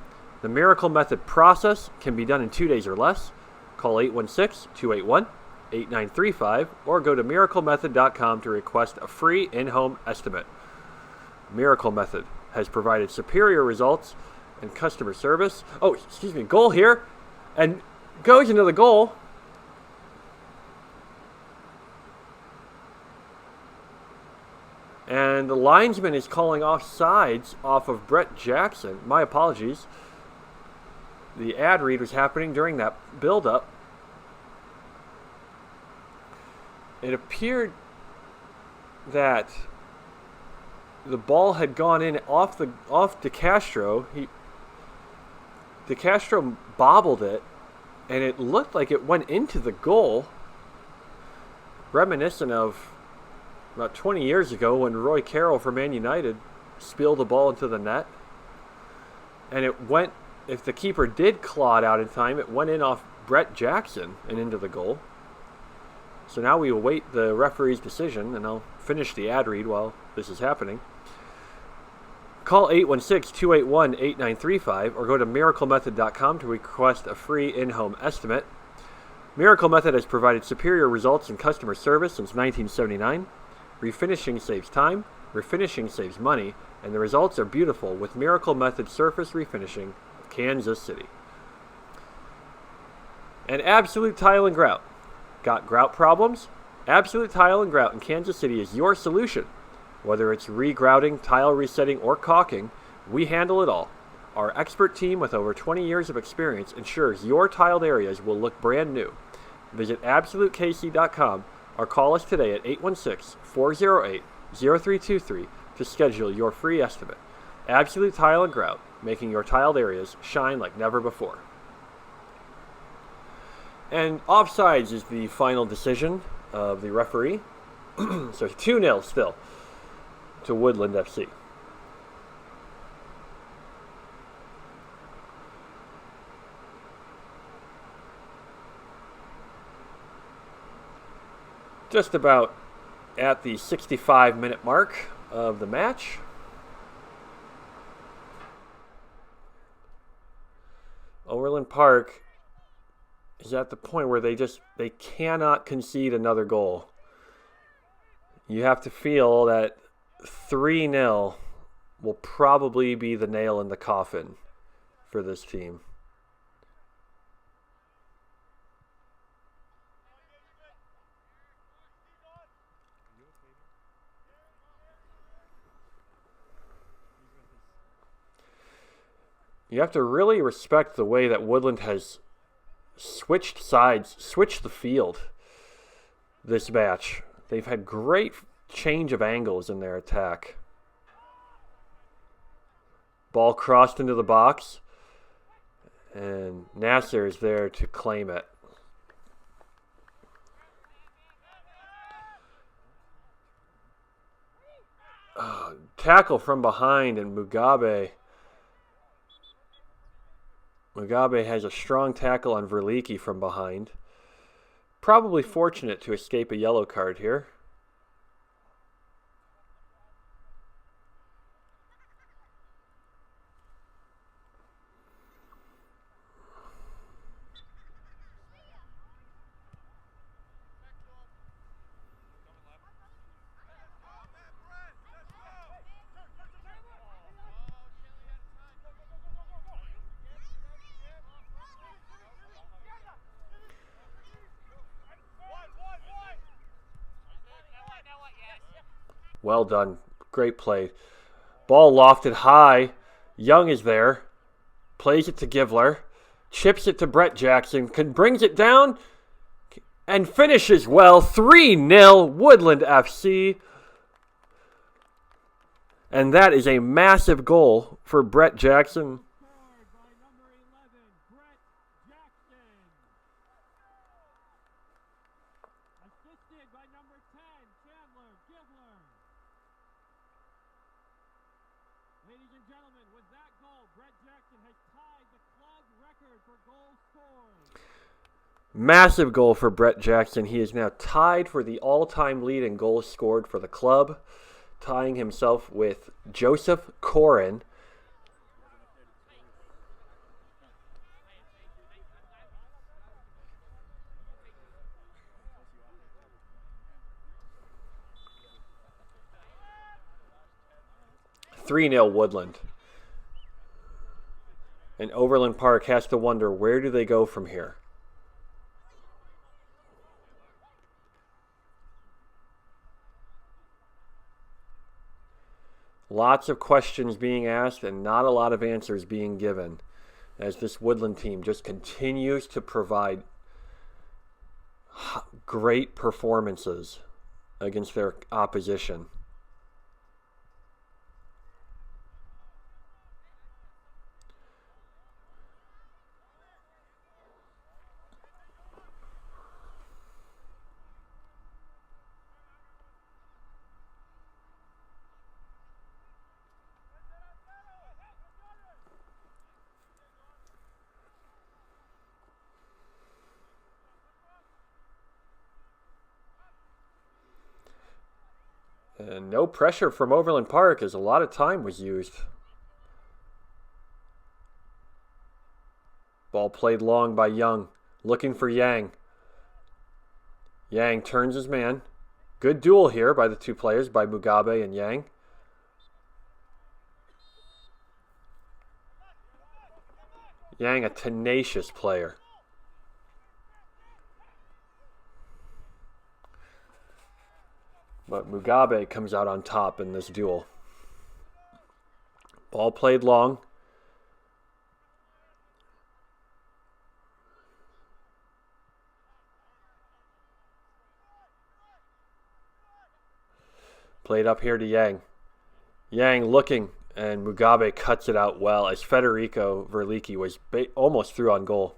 The Miracle Method process can be done in 2 days or less. Call 816-281-8935 or go to miraclemethod.com to request a free in-home estimate. Miracle Method has provided superior results and customer service. Goal here, and goes into the goal. And the linesman is calling offsides off of Brett Jackson. My apologies. The ad read was happening during that build-up. It appeared that the ball had gone in off DeCastro. DeCastro bobbled it, and it looked like it went into the goal, reminiscent of about 20 years ago when Roy Carroll for Man United spilled the ball into the net. And it went, if the keeper did claw it out in time, it went in off Brett Jackson and into the goal. So now we await the referee's decision, and I'll finish the ad read while this is happening. Call 816-281-8935 or go to miraclemethod.com to request a free in-home estimate. Miracle Method has provided superior results in customer service since 1979. Refinishing saves time, refinishing saves money, and the results are beautiful with Miracle Method Surface Refinishing of Kansas City. And Absolute Tile and Grout. Got grout problems? Absolute Tile and Grout in Kansas City is your solution. Whether it's regrouting, tile resetting, or caulking, we handle it all. Our expert team with over 20 years of experience ensures your tiled areas will look brand new. Visit AbsoluteKC.com or call us today at 816-408-0323 to schedule your free estimate. Absolute Tile and Grout, making your tiled areas shine like never before. And offsides is the final decision of the referee. So 2-0 still to Woodland FC. Just about at the 65-minute mark of the match. Overland Park is at the point where they cannot concede another goal. You have to feel that 3-0 will probably be the nail in the coffin for this team. You have to really respect the way that Woodland has switched sides, switched the field this match. They've had great change of angles in their attack. Ball crossed into the box, and Nasser is there to claim it. Tackle from behind, and Mugabe has a strong tackle on Verlicchi from behind. Probably fortunate to escape a yellow card here. Well done. Great play. Ball lofted high. Young is there. Plays it to Givler. Chips it to Brett Jackson. Brings it down and finishes well. 3-0 Woodland FC. And that is a massive goal for Brett Jackson. Scored by number 11, Brett Jackson. Assisted by number 10, Chandler Givler. Ladies and gentlemen, with that goal, Brett Jackson has tied the club record for goals scored. Massive goal for Brett Jackson. He is now tied for the all-time lead in goals scored for the club, tying himself with Joseph Corin. (3-0 Woodland. And Overland Park has to wonder, where do they go from here? Lots of questions being asked and not a lot of answers being given as this Woodland team just continues to provide great performances against their opposition. And no pressure from Overland Park as a lot of time was used. Ball played long by Young, looking for Yang. Yang turns his man. Good duel here by the two players, by Mugabe and Yang. Yang, a tenacious player. But Mugabe comes out on top in this duel. Ball played long. Played up here to Yang. Yang looking, and Mugabe cuts it out well as Federico Verlicchi was almost through on goal.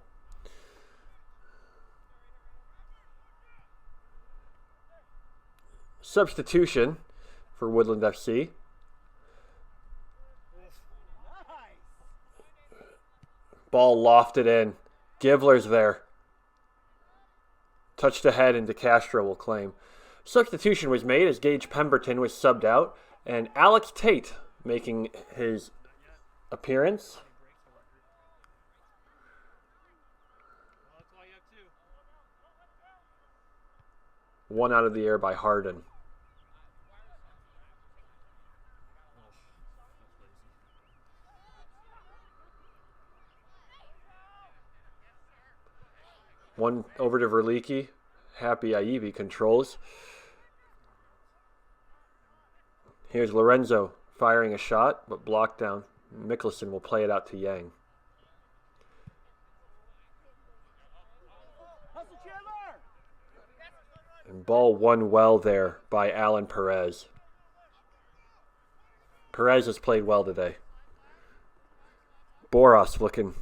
Substitution for Woodland FC. Ball lofted in. Givler's there. Touched ahead and DeCastro will claim. Substitution was made as Gage Pemberton was subbed out, and Alex Tate making his appearance. One out of the air by Harden. One over to Verlicchi. Happy Aivi controls. Here's Lorenzo firing a shot, but blocked down. Mickelson will play it out to Yang. And ball won well there by Alan Perez. Perez has played well today. Boros looking.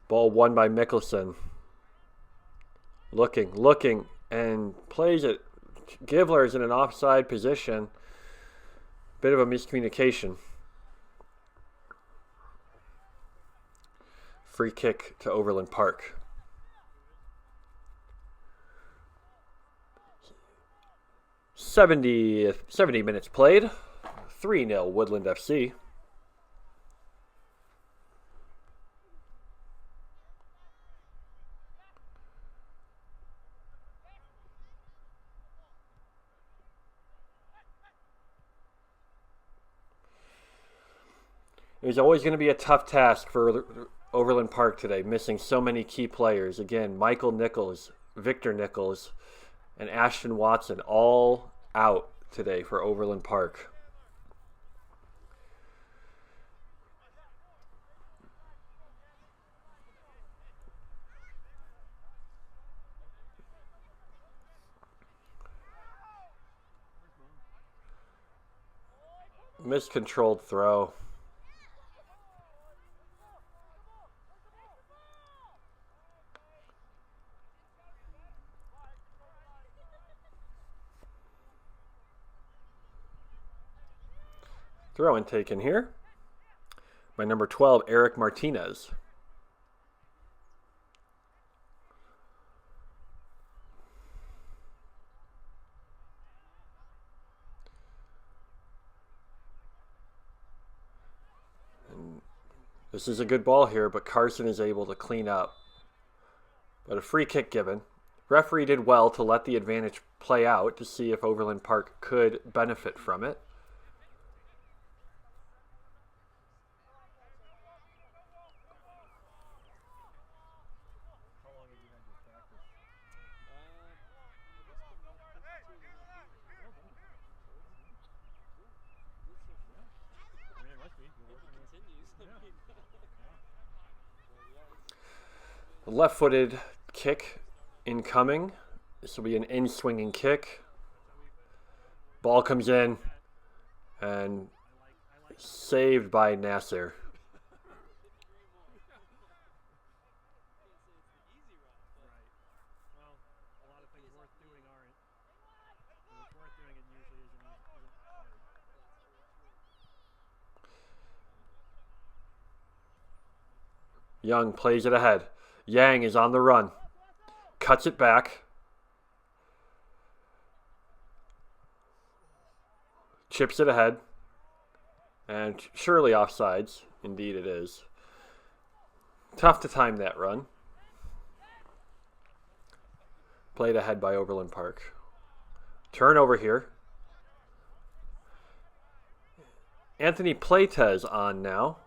Ball won by Mickelson. Looking, and plays it. Givler is in an offside position. Bit of a miscommunication. Free kick to Overland Park. Seventy minutes played. 3-0 Woodland FC. It was always going to be a tough task for Overland Park today, missing so many key players. Again, Michael Nichols, Victor Nichols, and Ashton Watson all out today for Overland Park. Miscontrolled throw. Throw in taken here by number 12, Eric Martinez. And this is a good ball here, but Carson is able to clean up. But a free kick given. Referee did well to let the advantage play out to see if Overland Park could benefit from it. Left-footed kick incoming. This will be an in-swinging kick. Ball comes in and saved by Nasser. Young plays it ahead. Yang is on the run. Cuts it back. Chips it ahead. And surely offsides. Indeed it is. Tough to time that run. Played ahead by Overland Park. Turnover here. Anthony Pleitez on now.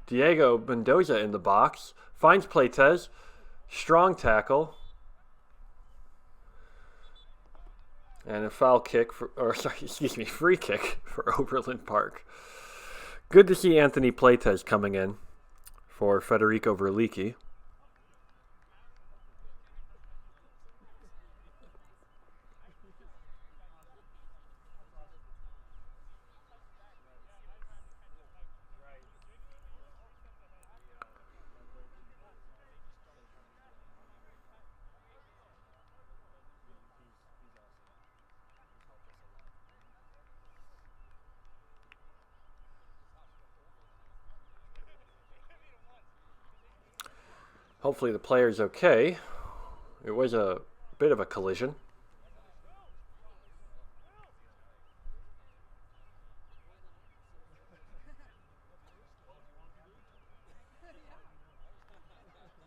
Diego Mendoza in the box. Finds Pleitez. Strong tackle. And a foul kick, free kick for Overland Park. Good to see Anthony Pleitez coming in for Federico Verlicchi. Hopefully the player's okay. It was a bit of a collision.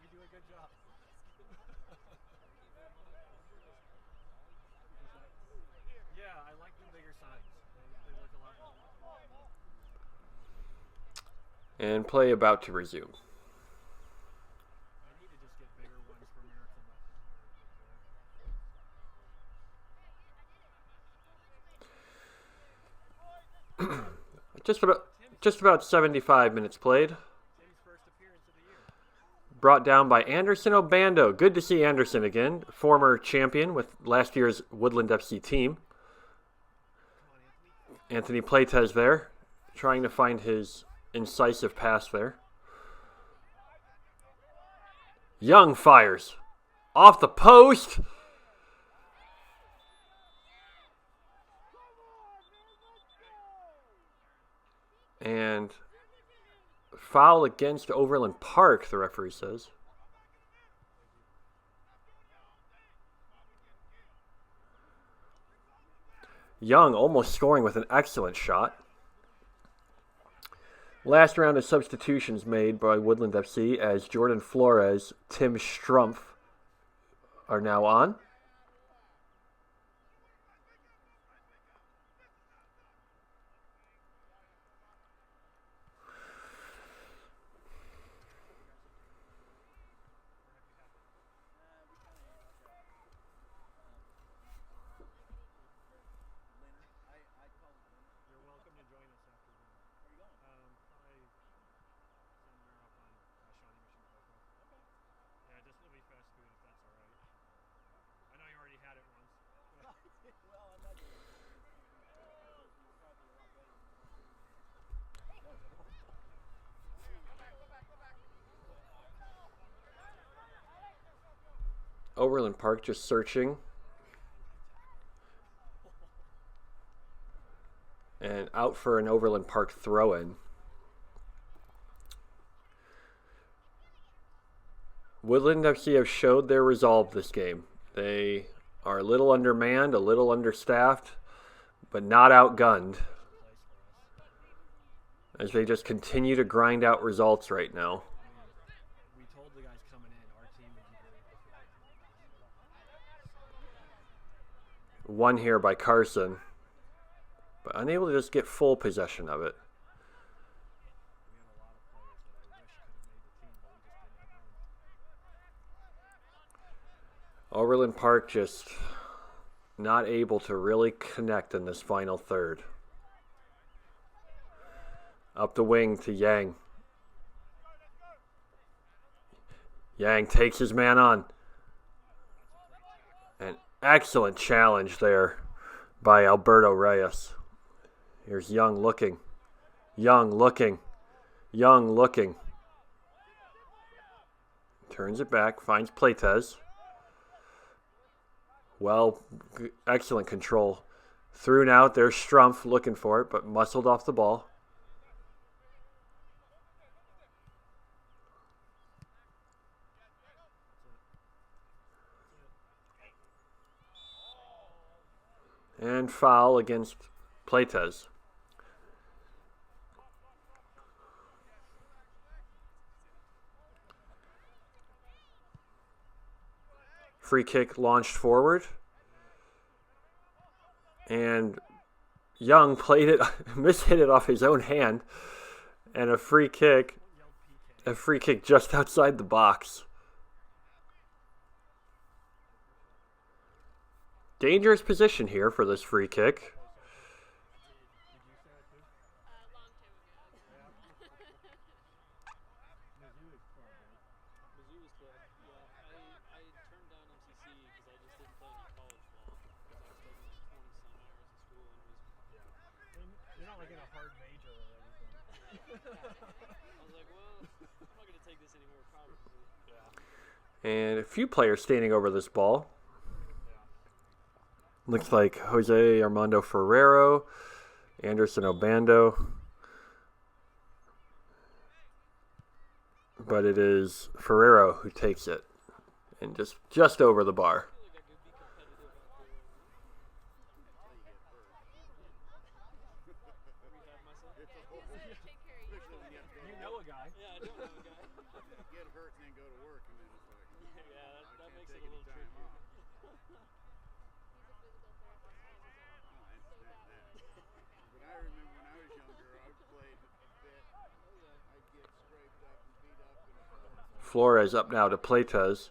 We do a good job. Yeah, I like the bigger signs. They look a lot better. And play about to resume. I need to just get bigger ones for Miracle Meth. Just about 75 minutes played. Tim's first appearance of the year. Brought down by Anderson Obando. Good to see Anderson again. Former champion with last year's Woodland FC team. Come on, Anthony. Anthony Pleitez there, trying to find his incisive pass there. Young fires. Off the post. And foul against Overland Park, the referee says. Young almost scoring with an excellent shot. Last round of substitutions made by Woodland FC as Jordan Flores, Tim Strumpf are now on. You're welcome to join us after dinner. Where are you going? Probably somewhere up on Shawnee Mission Coastal. Okay. Yeah, just it'll be fast food if that's all right. I know you already had it once. Well, I'm not doing it. Probably a lot better than Overland Park just searching. And out for an Overland Park throw-in. Woodland FC have showed their resolve this game. They are a little undermanned, a little understaffed, but not outgunned. As they just continue to grind out results right now. We told the guys coming in, our team would be very difficult. One here by Carson, but unable to just get full possession of it. We have a lot of players that I wish could have made the team, but we just didn't have room. Overland Park just not able to really connect in this final third. Up the wing to Yang. Yang takes his man on. An excellent challenge there by Alberto Reyes. Here's Young looking. Young looking. Young looking. Turns it back, finds Pleitez. Well, excellent control. Through and out, there's Strumpf looking for it, but muscled off the ball. And foul against Pleitez. Free kick launched forward. And Young played it, mishit it off his own hand. And a free kick just outside the box. Dangerous position here for this free kick. You're not like in a hard major or anything. I was like, well, I'm not going to take this anymore, probably. Yeah. And a few players standing over this ball. Looks like Jose Armando Ferrero, Anderson Obando, but it is Ferrero who takes it, and just over the bar. You know a guy. Yeah, I don't know a guy. Get hurt and then go to work, and then it's like, Yeah, that I makes can't it a take any little time tricky. off. Oh, I understand that. But I remember when I was younger, I played a bit. I'd get scraped up and beat up and Flores up now to Pleitez.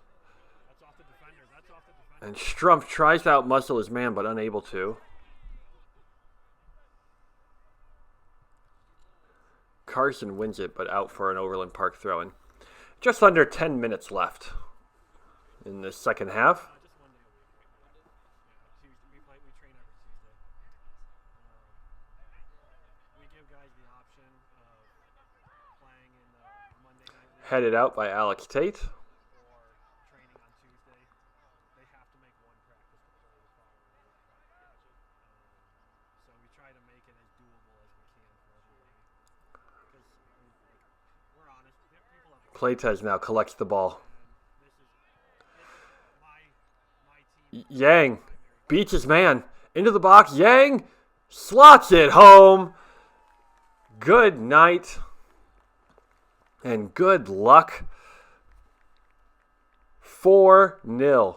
That's off the defender. That's off the defender. And Strumpf tries to outmuscle his man, but unable to. Carson wins it, but out for an Overland Park throw-in. Just under 10 minutes left in the second half. Just 1 day a week. Tuesday, we train every Tuesday. We give guys the option of playing in the Monday night league Headed out by Alex Tate. or training on Tuesday. They have to make one practice to play the following week. So we try to make it as doable as we can for everybody. Because we're honest, people have Pleitez now collects the ball. this is my team. Yang beats his man into the box. Yang slots it home. Good night and good luck. 4-0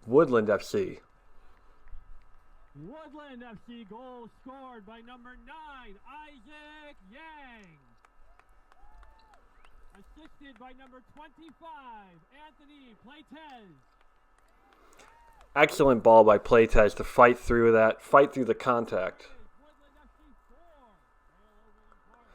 Woodland FC. Woodland FC goal scored by number 9, Isaac Yang. Assisted by number 25, Anthony Pleitez. Excellent ball by Pleitez to fight through the contact. Woodland FC 4, Real Overland Park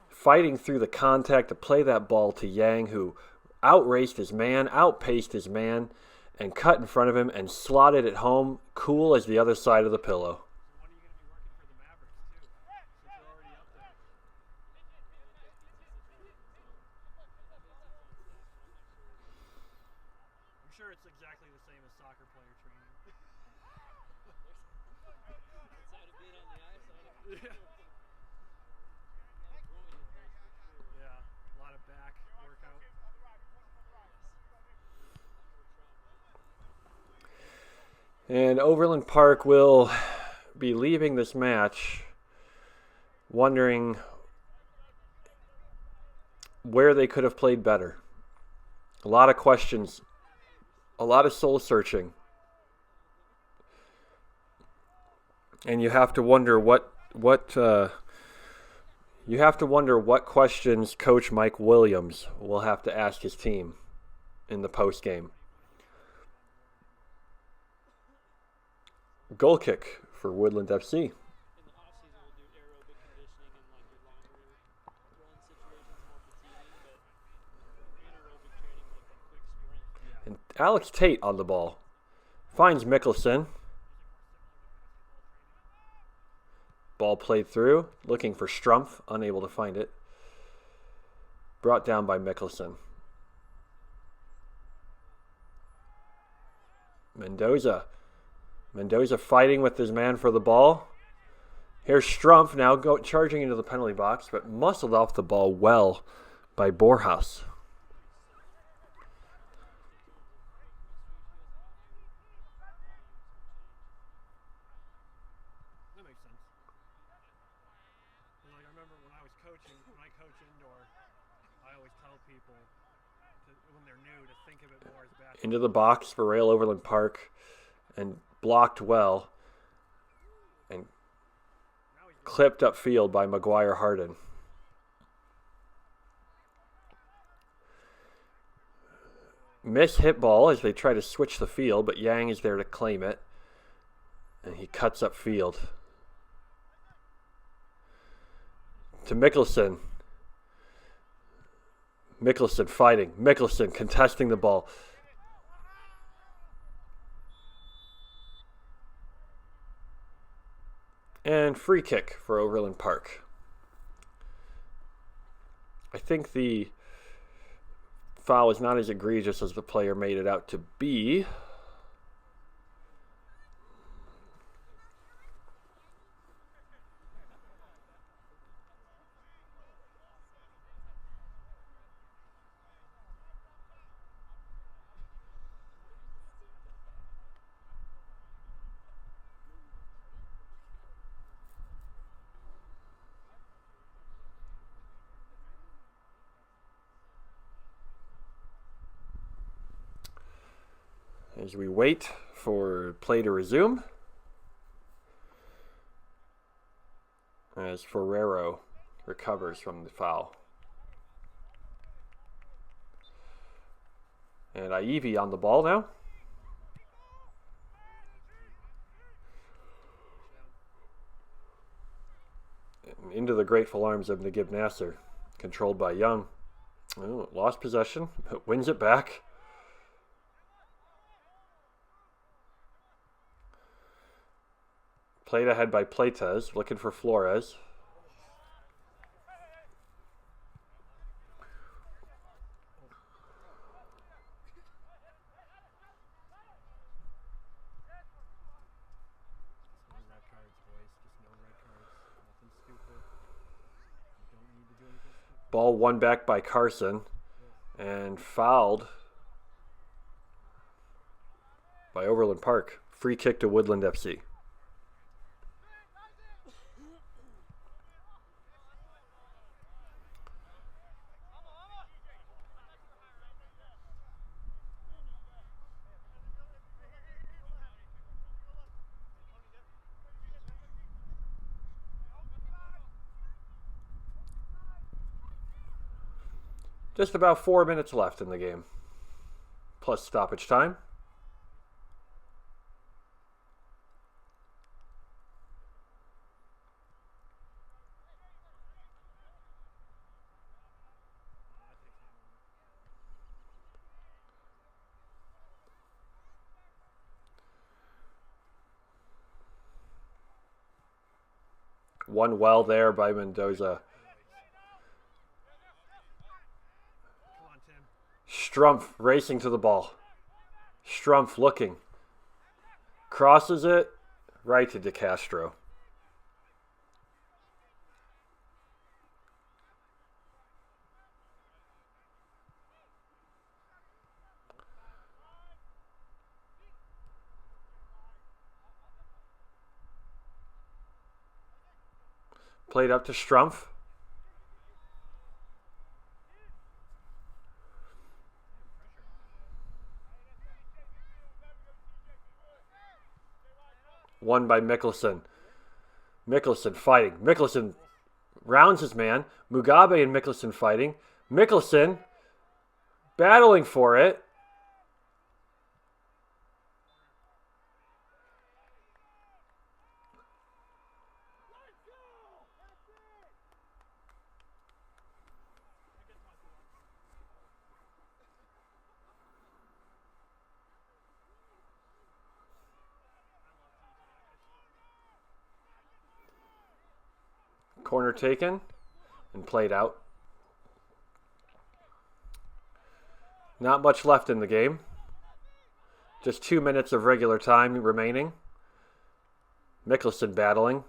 4. Fighting through the contact to play that ball to Yang, who outraced his man, outpaced his man, and cut in front of him and slotted it home, cool as the other side of the pillow. When are you going to be working for the Mavericks, too? Since you're already up there. I'm sure it's exactly the same as soccer player training. Outside of being on the ice, Yeah. Yeah, a lot of back workout. And Overland Park will be leaving this match wondering where they could have played better. A lot of questions, a lot of soul searching. And you have to wonder what questions Coach Mike Williams will have to ask his team in the post game. Goal kick for Woodland FC. in the off season we'll do aerobic conditioning and like your longer run situations, more fatiguing, but anaerobic training like that quick sprint. And Alex Tate on the ball. Finds Mickelson. Ball played through. Looking for Strumpf. Unable to find it. Brought down by Mickelson. Mendoza fighting with his man for the ball. Here's Strumpf now charging into the penalty box, but muscled off the ball well by Borhaus. That makes sense. And like I remember when I coach indoor, I always tell people when they're new to think of it more as basketball. Into the box for Real Overland Park and blocked well and clipped upfield by Maguire Harden. Miss hit ball as they try to switch the field, but Yang is there to claim it. And he cuts upfield. To Mickelson. Mickelson fighting. Mickelson contesting the ball. And free kick for Overland Park. I think the foul is not as egregious as the player made it out to be. As we wait for play to resume, as Ferrero recovers from the foul. And Ivy on the ball now. And into the grateful arms of Nagib Nasser, controlled by Young. Oh, lost possession, but wins it back. Played ahead by Pleitez, looking for Flores. Ball won back by Carson and fouled by Overland Park. Free kick to Woodland FC. Just about 4 minutes left in the game, plus stoppage time. One well there by Mendoza. Strumpf racing to the ball. Strumpf looking. Crosses it right to De Castro. Played up to Strumpf. Won by Mickelson. Mickelson fighting. Mickelson rounds his man. Mugabe and Mickelson fighting. Mickelson battling for it. Corner taken and played out. Not much left in the game. Just 2 minutes of regular time remaining. Mickelson battling.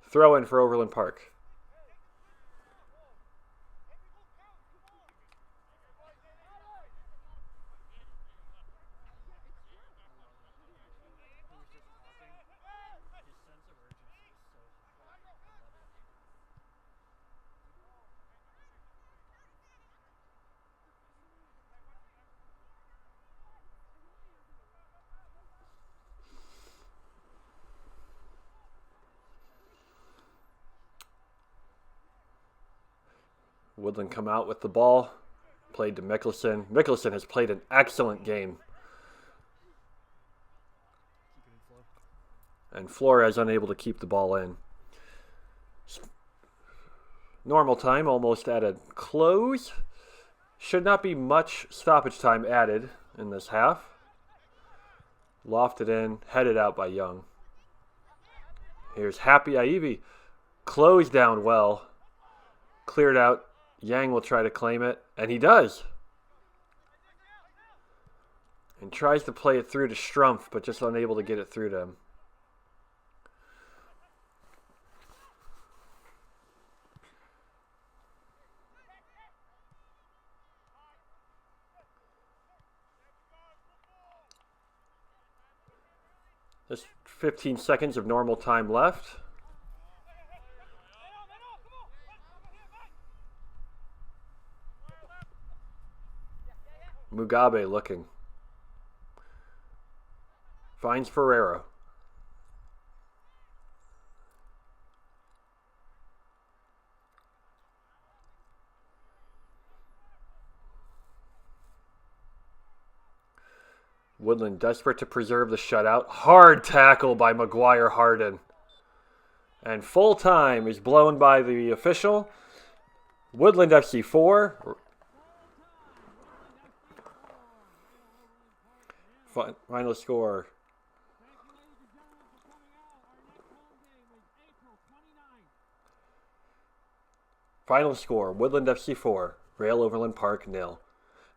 Throw in for Overland Park. Woodland come out with the ball. Played to Mickelson. Mickelson has played an excellent game. And Flores unable to keep the ball in. Normal time almost at a close. Should not be much stoppage time added in this half. Lofted in, headed out by Young. Here's Happy Aivi. Closed down well. Cleared out. Yang will try to claim it, and he does. And tries to play it through to Strumpf, but just unable to get it through to him. Just 15 seconds of normal time left. Mugabe looking. Finds Ferrero. Woodland desperate to preserve the shutout. Hard tackle by Maguire Harden. And full time is blown by the official. Woodland FC 4. Final score. Final score, Woodland FC 4, Real Overland Park 0.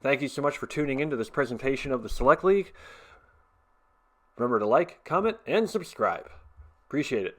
Thank you so much for tuning into this presentation of the Select League. Remember to like, comment, and subscribe. Appreciate it.